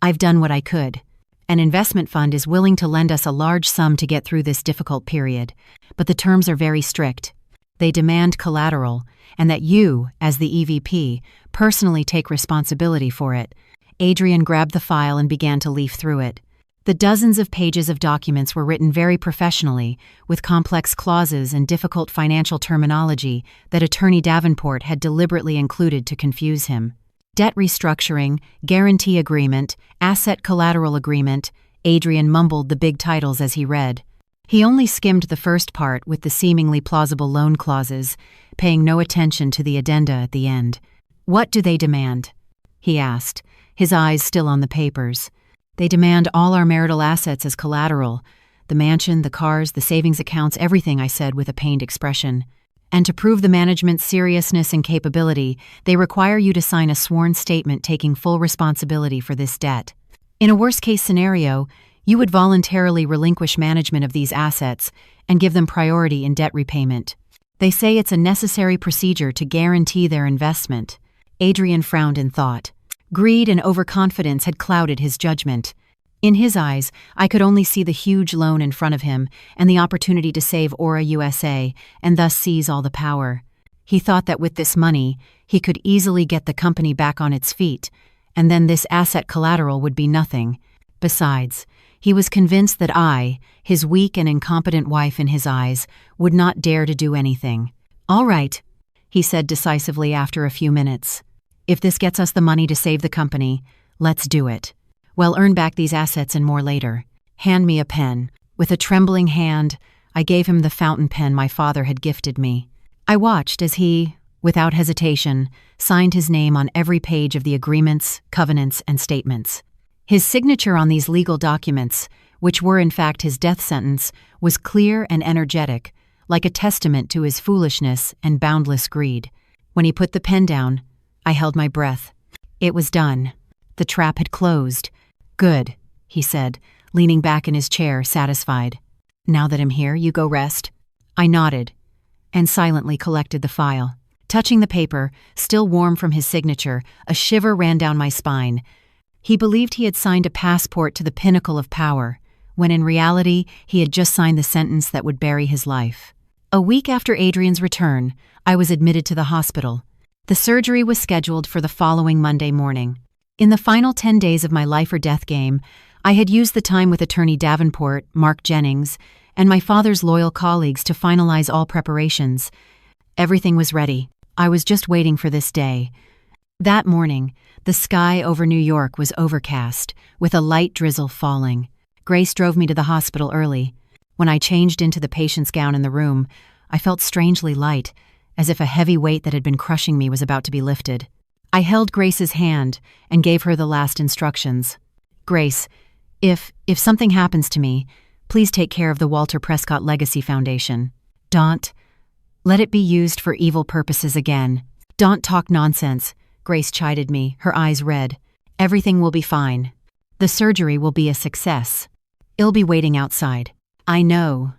I've done what I could. An investment fund is willing to lend us a large sum to get through this difficult period, but the terms are very strict. They demand collateral, and that you, as the EVP, personally take responsibility for it. Adrian grabbed the file and began to leaf through it. The dozens of pages of documents were written very professionally, with complex clauses and difficult financial terminology that Attorney Davenport had deliberately included to confuse him. Debt restructuring, guarantee agreement, asset collateral agreement. Adrian mumbled the big titles as he read. He only skimmed the first part with the seemingly plausible loan clauses, paying no attention to the addenda at the end. "What do they demand?" he asked, his eyes still on the papers. "They demand all our marital assets as collateral. The mansion, the cars, the savings accounts, everything," I said with a pained expression. "And to prove the management's seriousness and capability, they require you to sign a sworn statement taking full responsibility for this debt. In a worst-case scenario, you would voluntarily relinquish management of these assets and give them priority in debt repayment. They say it's a necessary procedure to guarantee their investment." Adrian frowned in thought. Greed and overconfidence had clouded his judgment. In his eyes, I could only see the huge loan in front of him and the opportunity to save Aura USA and thus seize all the power. He thought that with this money, he could easily get the company back on its feet, and then this asset collateral would be nothing. Besides, he was convinced that I, his weak and incompetent wife in his eyes, would not dare to do anything. "All right," he said decisively after a few minutes. "If this gets us the money to save the company, let's do it. We'll earn back these assets and more later. Hand me a pen." With a trembling hand, I gave him the fountain pen my father had gifted me. I watched as he, without hesitation, signed his name on every page of the agreements, covenants, and statements. His signature on these legal documents, which were in fact his death sentence, was clear and energetic, like a testament to his foolishness and boundless greed. When he put the pen down, I held my breath. It was done. The trap had closed. "Good," he said, leaning back in his chair, satisfied. "Now that I'm here, you go rest." I nodded, and silently collected the file. Touching the paper, still warm from his signature, a shiver ran down my spine. He believed he had signed a passport to the pinnacle of power, when in reality he had just signed the sentence that would bury his life. A week after Adrian's return, I was admitted to the hospital. The surgery was scheduled for the following Monday morning. In the final 10 days of my life-or-death game, I had used the time with Attorney Davenport, Mark Jennings, and my father's loyal colleagues to finalize all preparations. Everything was ready. I was just waiting for this day. That morning, the sky over New York was overcast, with a light drizzle falling. Grace drove me to the hospital early. When I changed into the patient's gown in the room, I felt strangely light, as if a heavy weight that had been crushing me was about to be lifted. I held Grace's hand and gave her the last instructions. "Grace, if something happens to me, please take care of the Walter Prescott Legacy Foundation. Don't let it be used for evil purposes again. Don't talk nonsense," Grace chided me, her eyes red. "Everything will be fine. The surgery will be a success. It'll be waiting outside." "I know.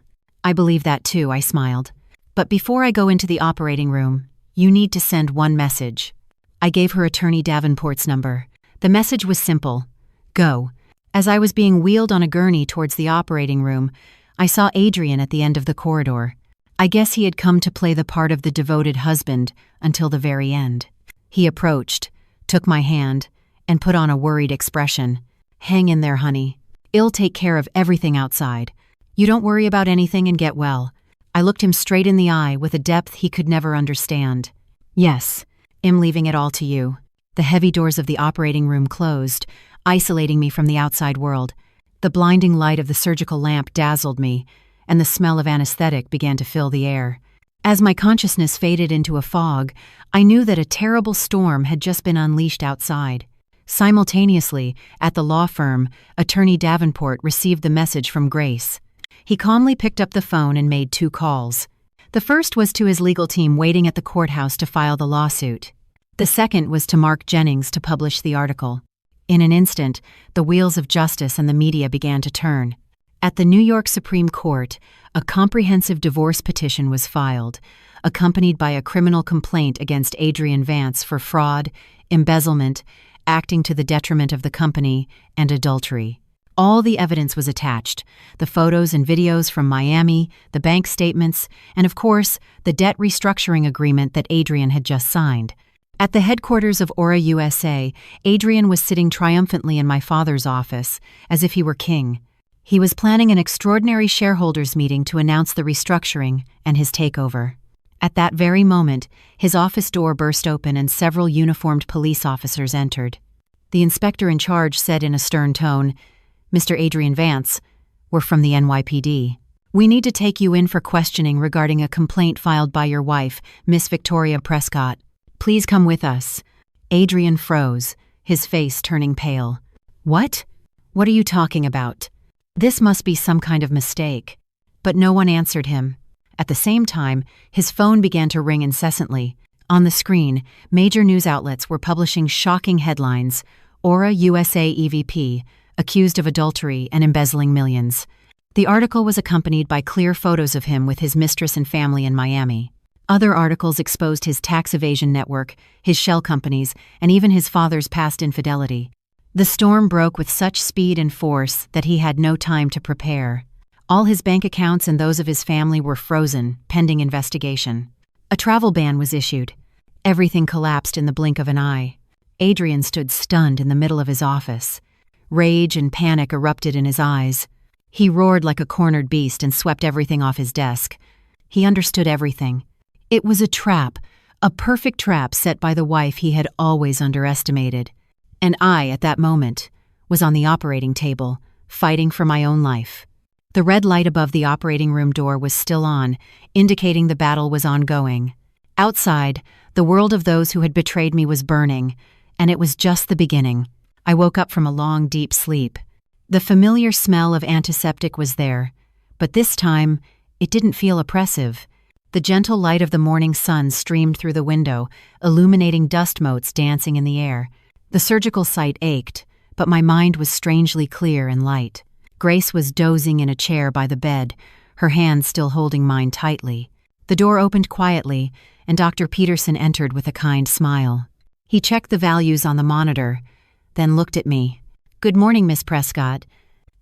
I believe that too," I smiled. "But before I go into the operating room, you need to send one message." I gave her Attorney Davenport's number. The message was simple: "Go." As I was being wheeled on a gurney towards the operating room, I saw Adrian at the end of the corridor. I guess he had come to play the part of the devoted husband until the very end. He approached, took my hand, and put on a worried expression. "Hang in there, honey. I'll take care of everything outside. You don't worry about anything and get well." I looked him straight in the eye with a depth he could never understand. "Yes, I'm leaving it all to you." The heavy doors of the operating room closed, isolating me from the outside world. The blinding light of the surgical lamp dazzled me, and the smell of anesthetic began to fill the air. As my consciousness faded into a fog, I knew that a terrible storm had just been unleashed outside. Simultaneously, at the law firm, Attorney Davenport received the message from Grace. He calmly picked up the phone and made 2 calls. The first was to his legal team waiting at the courthouse to file the lawsuit. The second was to Mark Jennings to publish the article. In an instant, the wheels of justice and the media began to turn. At the New York Supreme Court, a comprehensive divorce petition was filed, accompanied by a criminal complaint against Adrian Vance for fraud, embezzlement, acting to the detriment of the company, and adultery. All the evidence was attached: the photos and videos from Miami, the bank statements, and of course, the debt restructuring agreement that Adrian had just signed. At the headquarters of Aura USA, Adrian was sitting triumphantly in my father's office, as if he were king. He was planning an extraordinary shareholders meeting to announce the restructuring and his takeover. At that very moment, his office door burst open and several uniformed police officers entered. The inspector in charge said in a stern tone, "Mr. Adrian Vance, we're from the NYPD. We need to take you in for questioning regarding a complaint filed by your wife, Miss Victoria Prescott. Please come with us." Adrian froze, his face turning pale. "What? What are you talking about? This must be some kind of mistake." But no one answered him. At the same time, his phone began to ring incessantly. On the screen, major news outlets were publishing shocking headlines. Aura USA EVP, accused of adultery and embezzling millions. The article was accompanied by clear photos of him with his mistress and family in Miami. Other articles exposed his tax evasion network, his shell companies, and even his father's past infidelity. The storm broke with such speed and force that he had no time to prepare. All his bank accounts and those of his family were frozen, pending investigation. A travel ban was issued. Everything collapsed in the blink of an eye. Adrian stood stunned in the middle of his office. Rage and panic erupted in his eyes. He roared like a cornered beast and swept everything off his desk. He understood everything. It was a trap, a perfect trap set by the wife he had always underestimated. And I, at that moment, was on the operating table, fighting for my own life. The red light above the operating room door was still on, indicating the battle was ongoing. Outside, the world of those who had betrayed me was burning, and it was just the beginning. I woke up from a long, deep sleep. The familiar smell of antiseptic was there, but this time, it didn't feel oppressive. The gentle light of the morning sun streamed through the window, illuminating dust motes dancing in the air. The surgical site ached, but my mind was strangely clear and light. Grace was dozing in a chair by the bed, her hand still holding mine tightly. The door opened quietly, and Dr. Peterson entered with a kind smile. He checked the values on the monitor, then looked at me. "Good morning, Miss Prescott.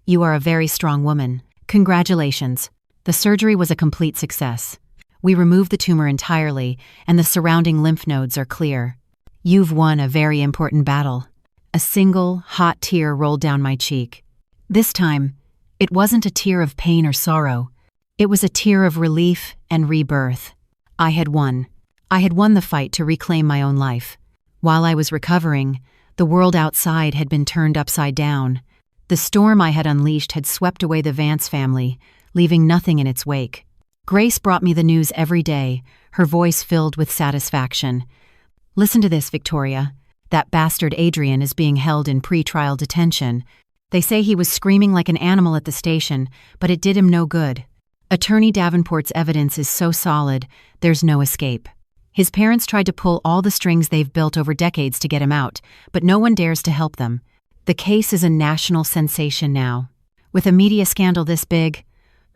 You are a very strong woman. Congratulations." The surgery was a complete success. We removed the tumor entirely, and the surrounding lymph nodes are clear. You've won a very important battle. A single, hot tear rolled down my cheek. This time, it wasn't a tear of pain or sorrow. It was a tear of relief and rebirth. I had won. I had won the fight to reclaim my own life. While I was recovering, the world outside had been turned upside down. The storm I had unleashed had swept away the Vance family, leaving nothing in its wake. Grace brought me the news every day, her voice filled with satisfaction. "Listen to this, Victoria. That bastard Adrian is being held in pre-trial detention. They say he was screaming like an animal at the station, but it did him no good. Attorney Davenport's evidence is so solid, there's no escape. His parents tried to pull all the strings they've built over decades to get him out, but no one dares to help them. The case is a national sensation now. With a media scandal this big,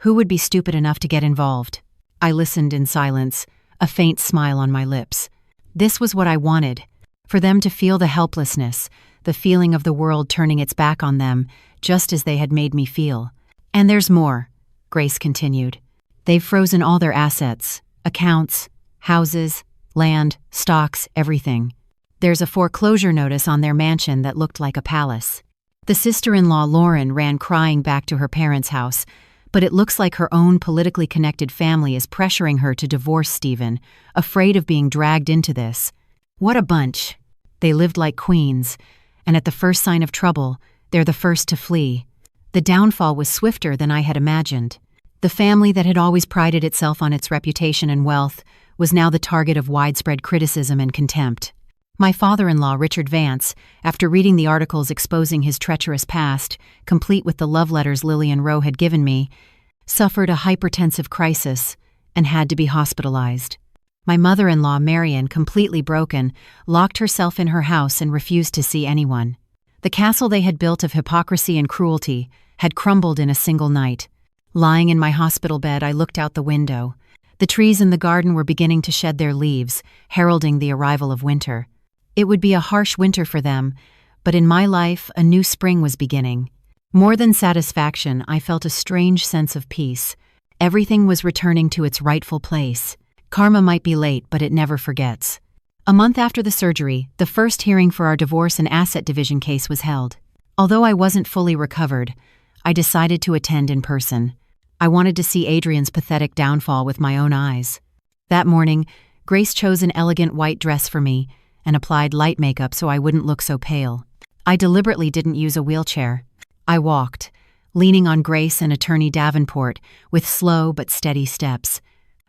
who would be stupid enough to get involved?" I listened in silence, a faint smile on my lips. This was what I wanted, for them to feel the helplessness, the feeling of the world turning its back on them, just as they had made me feel. "And there's more," Grace continued. "They've frozen all their assets, accounts, houses, land, stocks, everything. There's a foreclosure notice on their mansion that looked like a palace. The sister-in-law Lauren ran crying back to her parents' house, but it looks like her own politically connected family is pressuring her to divorce Stephen, afraid of being dragged into this. What a bunch. They lived like queens, and at the first sign of trouble, they're the first to flee. The downfall was swifter than I had imagined. The family that had always prided itself on its reputation and wealth was now the target of widespread criticism and contempt. My father-in-law, Richard Vance, after reading the articles exposing his treacherous past, complete with the love letters Lillian Rowe had given me, suffered a hypertensive crisis and had to be hospitalized. My mother-in-law, Marian, completely broken, locked herself in her house and refused to see anyone. The castle they had built of hypocrisy and cruelty had crumbled in a single night. Lying in my hospital bed, I looked out the window. The trees in the garden were beginning to shed their leaves, heralding the arrival of winter. It would be a harsh winter for them, but in my life, a new spring was beginning. More than satisfaction, I felt a strange sense of peace. Everything was returning to its rightful place. Karma might be late, but it never forgets. A month after the surgery, the first hearing for our divorce and asset division case was held. Although I wasn't fully recovered, I decided to attend in person. I wanted to see Adrian's pathetic downfall with my own eyes. That morning, Grace chose an elegant white dress for me and applied light makeup so I wouldn't look so pale. I deliberately didn't use a wheelchair. I walked, leaning on Grace and Attorney Davenport, with slow but steady steps.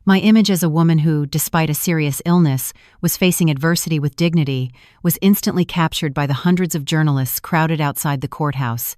My image as a woman who, despite a serious illness, was facing adversity with dignity, was instantly captured by the hundreds of journalists crowded outside the courthouse.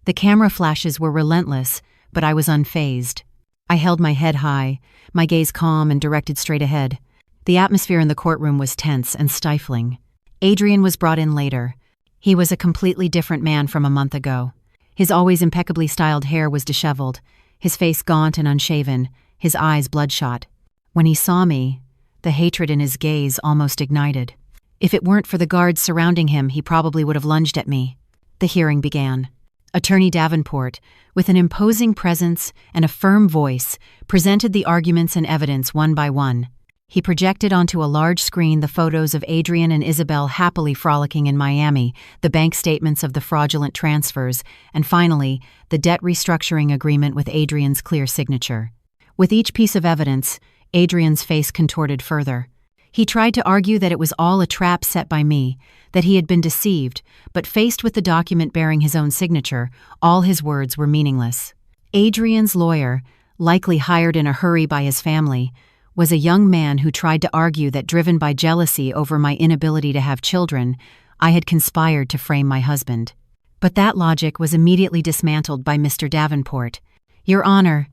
The camera flashes were relentless, but I was unfazed. I held my head high, my gaze calm and directed straight ahead. The atmosphere in the courtroom was tense and stifling. Adrian was brought in later. He was a completely different man from a month ago. His always impeccably styled hair was disheveled, his face gaunt and unshaven, his eyes bloodshot. When he saw me, the hatred in his gaze almost ignited. If it weren't for the guards surrounding him, he probably would have lunged at me. The hearing began. Attorney Davenport, with an imposing presence and a firm voice, presented the arguments and evidence one by one. He projected onto a large screen the photos of Adrian and Isabel happily frolicking in Miami, the bank statements of the fraudulent transfers, and finally, the debt restructuring agreement with Adrian's clear signature. With each piece of evidence, Adrian's face contorted further. He tried to argue that it was all a trap set by me, that he had been deceived, but faced with the document bearing his own signature, all his words were meaningless. Adrian's lawyer, likely hired in a hurry by his family, was a young man who tried to argue that, driven by jealousy over my inability to have children, I had conspired to frame my husband. But that logic was immediately dismantled by Mr. Davenport. "Your Honor,"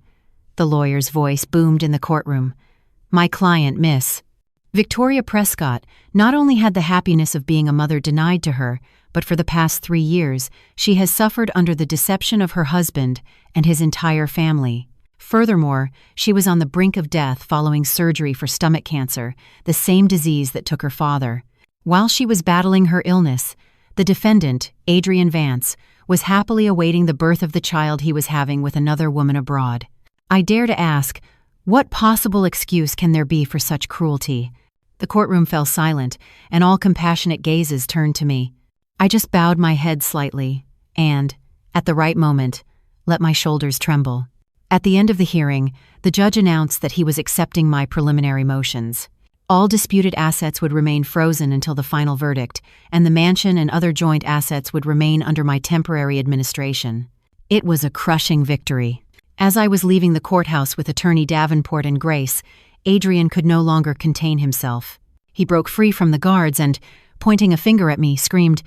the lawyer's voice boomed in the courtroom, "my client, Miss Victoria Prescott, not only had the happiness of being a mother denied to her, but for the past 3 years, she has suffered under the deception of her husband and his entire family. Furthermore, she was on the brink of death following surgery for stomach cancer, the same disease that took her father. While she was battling her illness, the defendant, Adrian Vance, was happily awaiting the birth of the child he was having with another woman abroad. I dare to ask, what possible excuse can there be for such cruelty?" The courtroom fell silent, and all compassionate gazes turned to me. I just bowed my head slightly and, at the right moment, let my shoulders tremble. At the end of the hearing, the judge announced that he was accepting my preliminary motions. All disputed assets would remain frozen until the final verdict, and the mansion and other joint assets would remain under my temporary administration. It was a crushing victory. As I was leaving the courthouse with Attorney Davenport and Grace, Adrian could no longer contain himself. He broke free from the guards and, pointing a finger at me, screamed,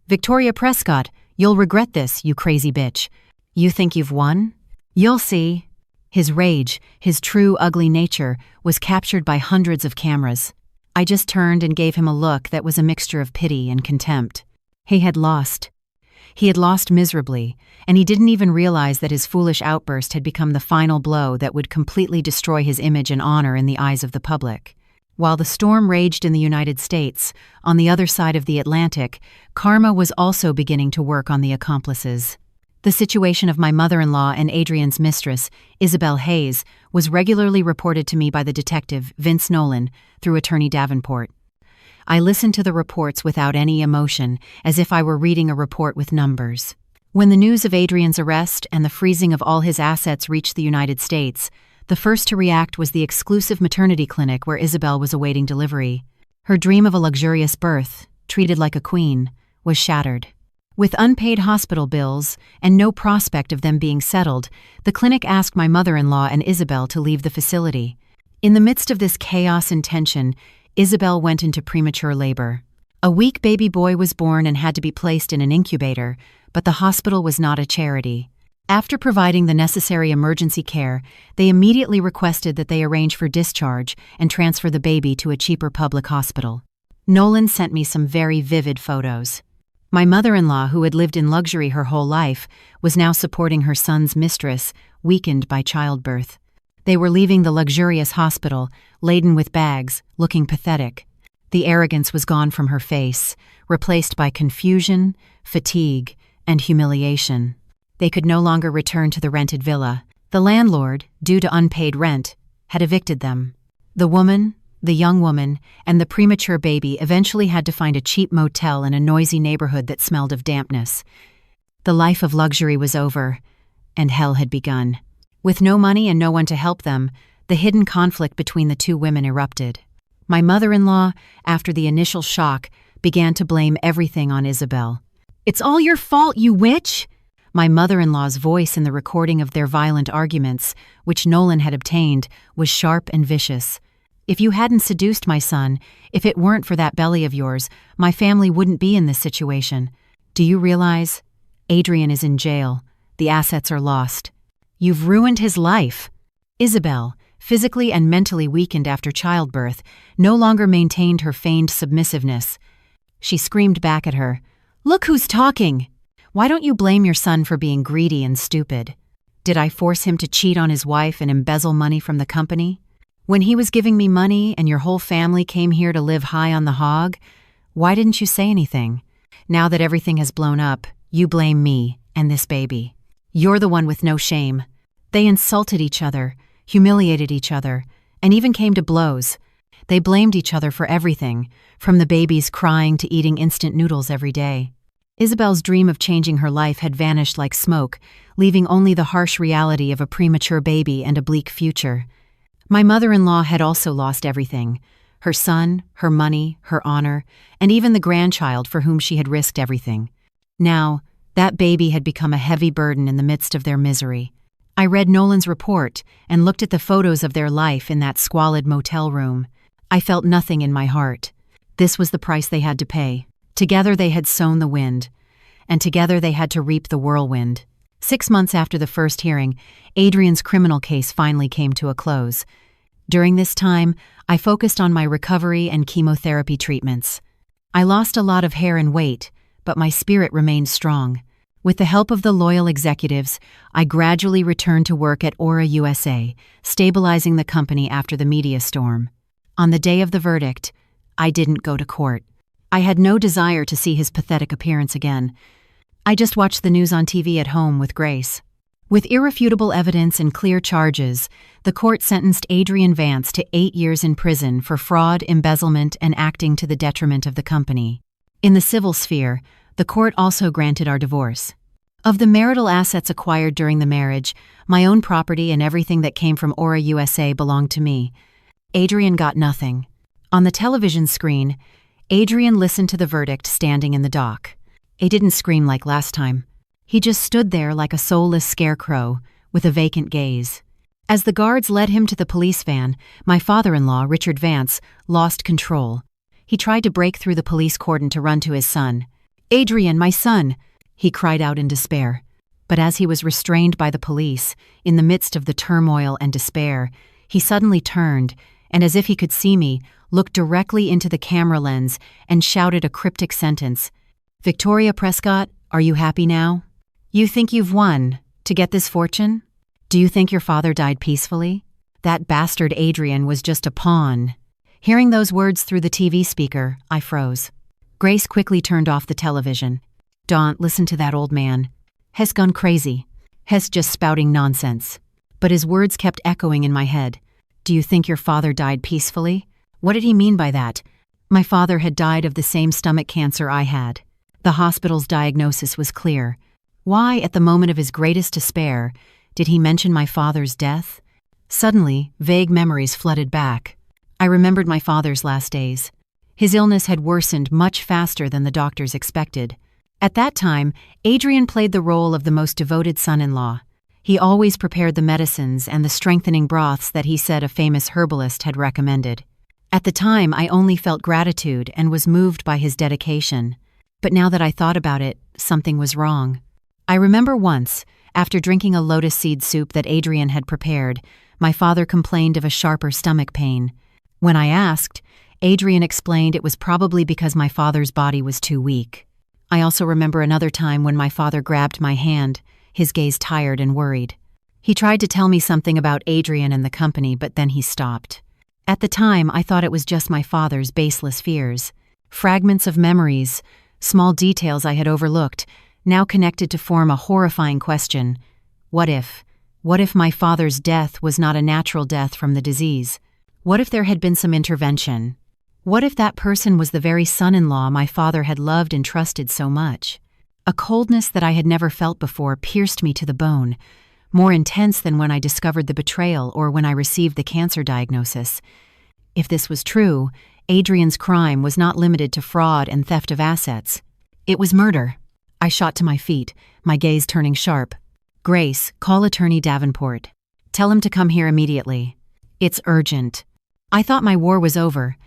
"Victoria Prescott, you'll regret this, you crazy bitch. You think you've won? You'll see." His rage, his true ugly nature, was captured by hundreds of cameras. I just turned and gave him a look that was a mixture of pity and contempt. He had lost. He had lost miserably, and he didn't even realize that his foolish outburst had become the final blow that would completely destroy his image and honor in the eyes of the public. While the storm raged in the United States, on the other side of the Atlantic, karma was also beginning to work on the accomplices. The situation of my mother-in-law and Adrian's mistress, Isabel Hayes, was regularly reported to me by the detective, Vince Nolan, through Attorney Davenport. I listened to the reports without any emotion, as if I were reading a report with numbers. When the news of Adrian's arrest and the freezing of all his assets reached the United States, the first to react was the exclusive maternity clinic where Isabel was awaiting delivery. Her dream of a luxurious birth, treated like a queen, was shattered. With unpaid hospital bills and no prospect of them being settled, the clinic asked my mother-in-law and Isabel to leave the facility. In the midst of this chaos and tension, Isabel went into premature labor. A weak baby boy was born and had to be placed in an incubator, but the hospital was not a charity. After providing the necessary emergency care, they immediately requested that they arrange for discharge and transfer the baby to a cheaper public hospital. Nolan sent me some very vivid photos. My mother-in-law, who had lived in luxury her whole life, was now supporting her son's mistress, weakened by childbirth. They were leaving the luxurious hospital, laden with bags, looking pathetic. The arrogance was gone from her face, replaced by confusion, fatigue, and humiliation. They could no longer return to the rented villa. The landlord, due to unpaid rent, had evicted them. The woman, the young woman, and the premature baby eventually had to find a cheap motel in a noisy neighborhood that smelled of dampness. The life of luxury was over, and hell had begun. With no money and no one to help them, the hidden conflict between the two women erupted. My mother-in-law, after the initial shock, began to blame everything on Isabel. "It's all your fault, you witch!" My mother-in-law's voice in the recording of their violent arguments, which Nolan had obtained, was sharp and vicious. "If you hadn't seduced my son, if it weren't for that belly of yours, my family wouldn't be in this situation. Do you realize? Adrian is in jail. The assets are lost. You've ruined his life." Isabel, physically and mentally weakened after childbirth, no longer maintained her feigned submissiveness. She screamed back at her, "Look who's talking! Why don't you blame your son for being greedy and stupid? Did I force him to cheat on his wife and embezzle money from the company? When he was giving me money and your whole family came here to live high on the hog, why didn't you say anything? Now that everything has blown up, you blame me and this baby. You're the one with no shame." They insulted each other, humiliated each other, and even came to blows. They blamed each other for everything, from the baby's crying to eating instant noodles every day. Isabel's dream of changing her life had vanished like smoke, leaving only the harsh reality of a premature baby and a bleak future. My mother-in-law had also lost everything: her son, her money, her honor, and even the grandchild for whom she had risked everything. Now, that baby had become a heavy burden in the midst of their misery. I read Nolan's report and looked at the photos of their life in that squalid motel room. I felt nothing in my heart. This was the price they had to pay. Together they had sown the wind, and together they had to reap the whirlwind. 6 months after the first hearing, Adrian's criminal case finally came to a close. During this time, I focused on my recovery and chemotherapy treatments. I lost a lot of hair and weight, but my spirit remained strong. With the help of the loyal executives, I gradually returned to work at Aura USA, stabilizing the company after the media storm. On the day of the verdict, I didn't go to court. I had no desire to see his pathetic appearance again. I just watched the news on TV at home with Grace. With irrefutable evidence and clear charges, the court sentenced Adrian Vance to 8 years in prison for fraud, embezzlement, and acting to the detriment of the company. In the civil sphere, the court also granted our divorce. Of the marital assets acquired during the marriage, my own property and everything that came from Aura USA belonged to me. Adrian got nothing. On the television screen, Adrian listened to the verdict standing in the dock. He didn't scream like last time. He just stood there like a soulless scarecrow, with a vacant gaze. As the guards led him to the police van, my father-in-law, Richard Vance, lost control. He tried to break through the police cordon to run to his son. "Adrian, my son!" he cried out in despair. But as he was restrained by the police, in the midst of the turmoil and despair, he suddenly turned, and as if he could see me, looked directly into the camera lens and shouted a cryptic sentence. "Victoria Prescott, are you happy now? You think you've won to get this fortune? Do you think your father died peacefully? That bastard Adrian was just a pawn." Hearing those words through the TV speaker, I froze. Grace quickly turned off the television. "Don't listen to that old man. He's gone crazy. He's just spouting nonsense." But his words kept echoing in my head. "Do you think your father died peacefully? What did he mean by that?" My father had died of the same stomach cancer I had. The hospital's diagnosis was clear. Why, at the moment of his greatest despair, did he mention my father's death? Suddenly, vague memories flooded back. I remembered my father's last days. His illness had worsened much faster than the doctors expected. At that time, Adrian played the role of the most devoted son-in-law. He always prepared the medicines and the strengthening broths that he said a famous herbalist had recommended. At the time, I only felt gratitude and was moved by his dedication. But now that I thought about it, something was wrong. I remember once, after drinking a lotus seed soup that Adrian had prepared, my father complained of a sharper stomach pain. When I asked, Adrian explained it was probably because my father's body was too weak. I also remember another time when my father grabbed my hand, his gaze tired and worried. He tried to tell me something about Adrian and the company, but then he stopped. At the time, I thought it was just my father's baseless fears. Fragments of memories, small details I had overlooked, now connected to form a horrifying question. What if my father's death was not a natural death from the disease? What if there had been some intervention? What if that person was the very son-in-law my father had loved and trusted so much? A coldness that I had never felt before pierced me to the bone, more intense than when I discovered the betrayal or when I received the cancer diagnosis. If this was true, Adrian's crime was not limited to fraud and theft of assets. It was murder. I shot to my feet, my gaze turning sharp. "Grace, call Attorney Davenport. Tell him to come here immediately. It's urgent." I thought my war was over,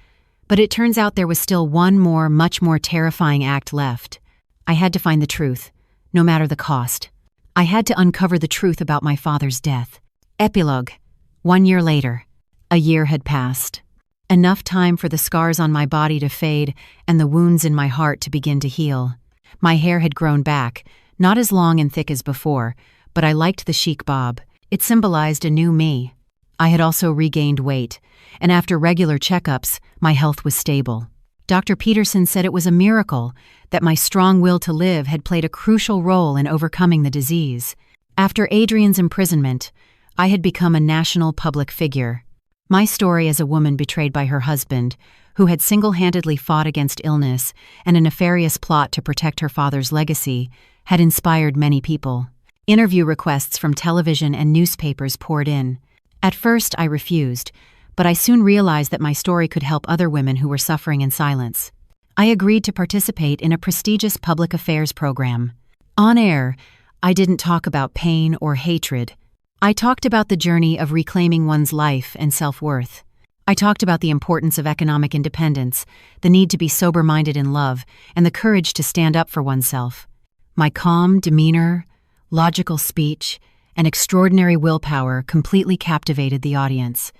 but it turns out there was still one more, much more terrifying act left. I had to find the truth, no matter the cost. I had to uncover the truth about my father's death. Epilogue. 1 year later. A year had passed. Enough time for the scars on my body to fade and the wounds in my heart to begin to heal. My hair had grown back, not as long and thick as before, but I liked the chic bob. It symbolized a new me. I had also regained weight, and after regular checkups, my health was stable. Dr. Peterson said it was a miracle that my strong will to live had played a crucial role in overcoming the disease. After Adrian's imprisonment, I had become a national public figure. My story as a woman betrayed by her husband, who had single-handedly fought against illness and a nefarious plot to protect her father's legacy, had inspired many people. Interview requests from television and newspapers poured in. At first, I refused, but I soon realized that my story could help other women who were suffering in silence. I agreed to participate in a prestigious public affairs program. On air, I didn't talk about pain or hatred. I talked about the journey of reclaiming one's life and self-worth. I talked about the importance of economic independence, the need to be sober-minded in love, and the courage to stand up for oneself. My calm demeanor, logical speech, and extraordinary willpower completely captivated the audience.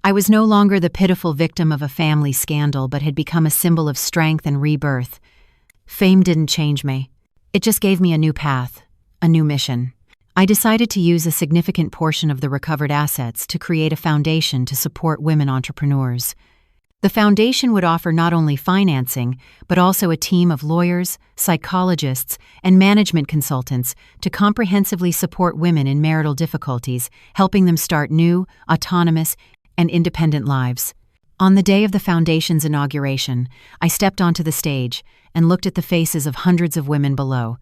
I was no longer the pitiful victim of a family scandal, but had become a symbol of strength and rebirth. Fame didn't change me. It just gave me a new path, a new mission. I decided to use a significant portion of the recovered assets to create a foundation to support women entrepreneurs. The foundation would offer not only financing, but also a team of lawyers, psychologists, and management consultants to comprehensively support women in marital difficulties, helping them start new, autonomous, and independent lives. On the day of the foundation's inauguration, I stepped onto the stage and looked at the faces of hundreds of women below.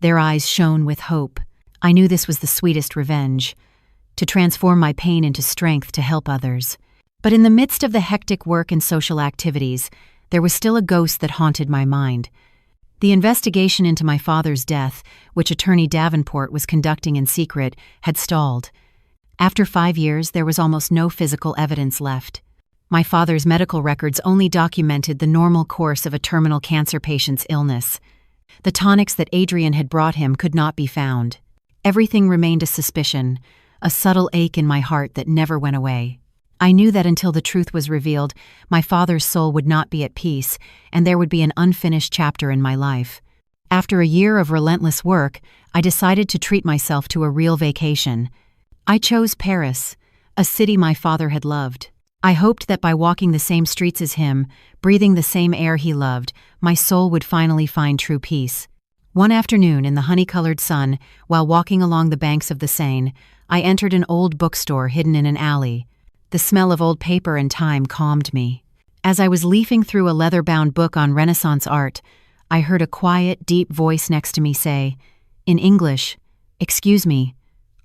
Their eyes shone with hope. I knew this was the sweetest revenge, to transform my pain into strength to help others. But in the midst of the hectic work and social activities, there was still a ghost that haunted my mind. The investigation into my father's death, which Attorney Davenport was conducting in secret, had stalled. After 5 years, there was almost no physical evidence left. My father's medical records only documented the normal course of a terminal cancer patient's illness. The tonics that Adrian had brought him could not be found. Everything remained a suspicion, a subtle ache in my heart that never went away. I knew that until the truth was revealed, my father's soul would not be at peace, and there would be an unfinished chapter in my life. After a year of relentless work, I decided to treat myself to a real vacation. I chose Paris, a city my father had loved. I hoped that by walking the same streets as him, breathing the same air he loved, my soul would finally find true peace. One afternoon in the honey-colored sun, while walking along the banks of the Seine, I entered an old bookstore hidden in an alley. The smell of old paper and time calmed me. As I was leafing through a leather-bound book on Renaissance art, I heard a quiet, deep voice next to me say, in English, "Excuse me,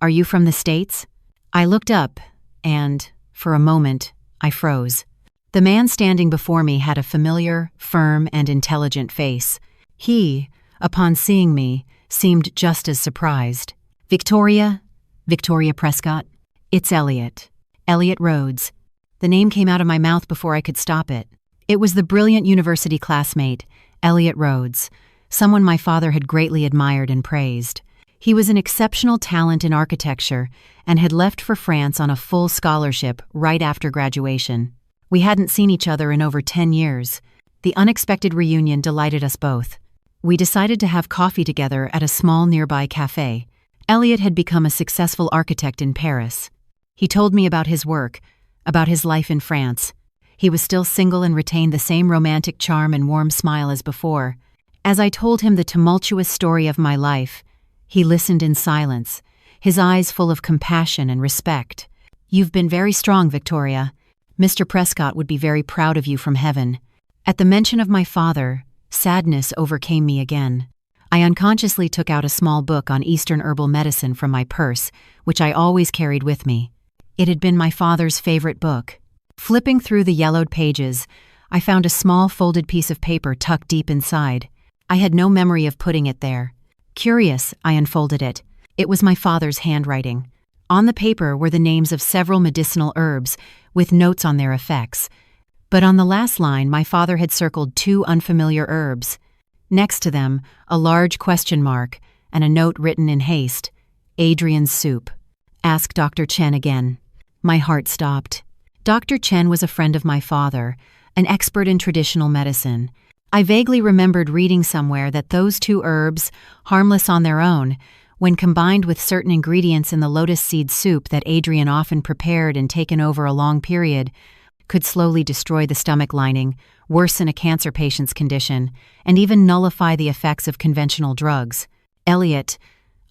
are you from the States?" I looked up, and, for a moment, I froze. The man standing before me had a familiar, firm, and intelligent face. He, upon seeing me, seemed just as surprised. Victoria Prescott. It's Elliot. Elliot Rhodes. The name came out of my mouth before I could stop it. It was the brilliant university classmate, Elliot Rhodes, someone my father had greatly admired and praised. He was an exceptional talent in architecture and had left for France on a full scholarship right after graduation. We hadn't seen each other in over 10 years. The unexpected reunion delighted us both. We decided to have coffee together at a small nearby cafe. Elliot had become a successful architect in Paris. He told me about his work, about his life in France. He was still single and retained the same romantic charm and warm smile as before. As I told him the tumultuous story of my life, he listened in silence, his eyes full of compassion and respect. "You've been very strong, Victoria. Mr. Prescott would be very proud of you from heaven." At the mention of my father, sadness overcame me again. I unconsciously took out a small book on Eastern herbal medicine from my purse, which I always carried with me. It had been my father's favorite book. Flipping through the yellowed pages, I found a small folded piece of paper tucked deep inside. I had no memory of putting it there. Curious, I unfolded it. It was my father's handwriting. On the paper were the names of several medicinal herbs, with notes on their effects. But on the last line, my father had circled 2 unfamiliar herbs. Next to them, a large question mark and a note written in haste: "Adrian's soup. Ask Dr. Chen again." My heart stopped. Dr. Chen was a friend of my father, an expert in traditional medicine. I vaguely remembered reading somewhere that those 2 herbs, harmless on their own, when combined with certain ingredients in the lotus seed soup that Adrian often prepared and taken over a long period, could slowly destroy the stomach lining, worsen a cancer patient's condition, and even nullify the effects of conventional drugs. "Elliot,"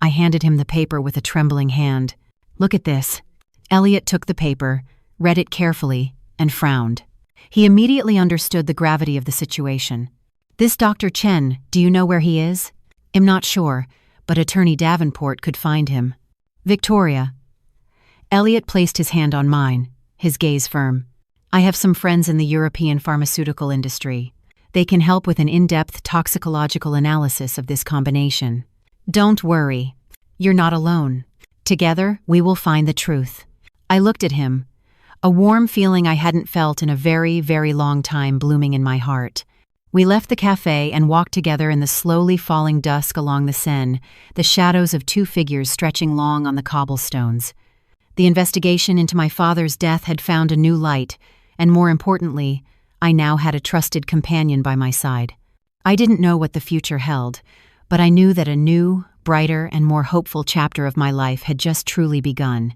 I handed him the paper with a trembling hand. "Look at this." Elliot took the paper, read it carefully, and frowned. He immediately understood the gravity of the situation. "This Dr. Chen, do you know where he is?" "I'm not sure, but Attorney Davenport could find him." "Victoria." Elliot placed his hand on mine, his gaze firm. "I have some friends in the European pharmaceutical industry. They can help with an in-depth toxicological analysis of this combination. Don't worry. You're not alone. Together, we will find the truth." I looked at him, a warm feeling I hadn't felt in a very, very long time blooming in my heart. We left the cafe and walked together in the slowly falling dusk along the Seine, the shadows of 2 figures stretching long on the cobblestones. The investigation into my father's death had found a new light, and more importantly, I now had a trusted companion by my side. I didn't know what the future held, but I knew that a new, brighter, and more hopeful chapter of my life had just truly begun.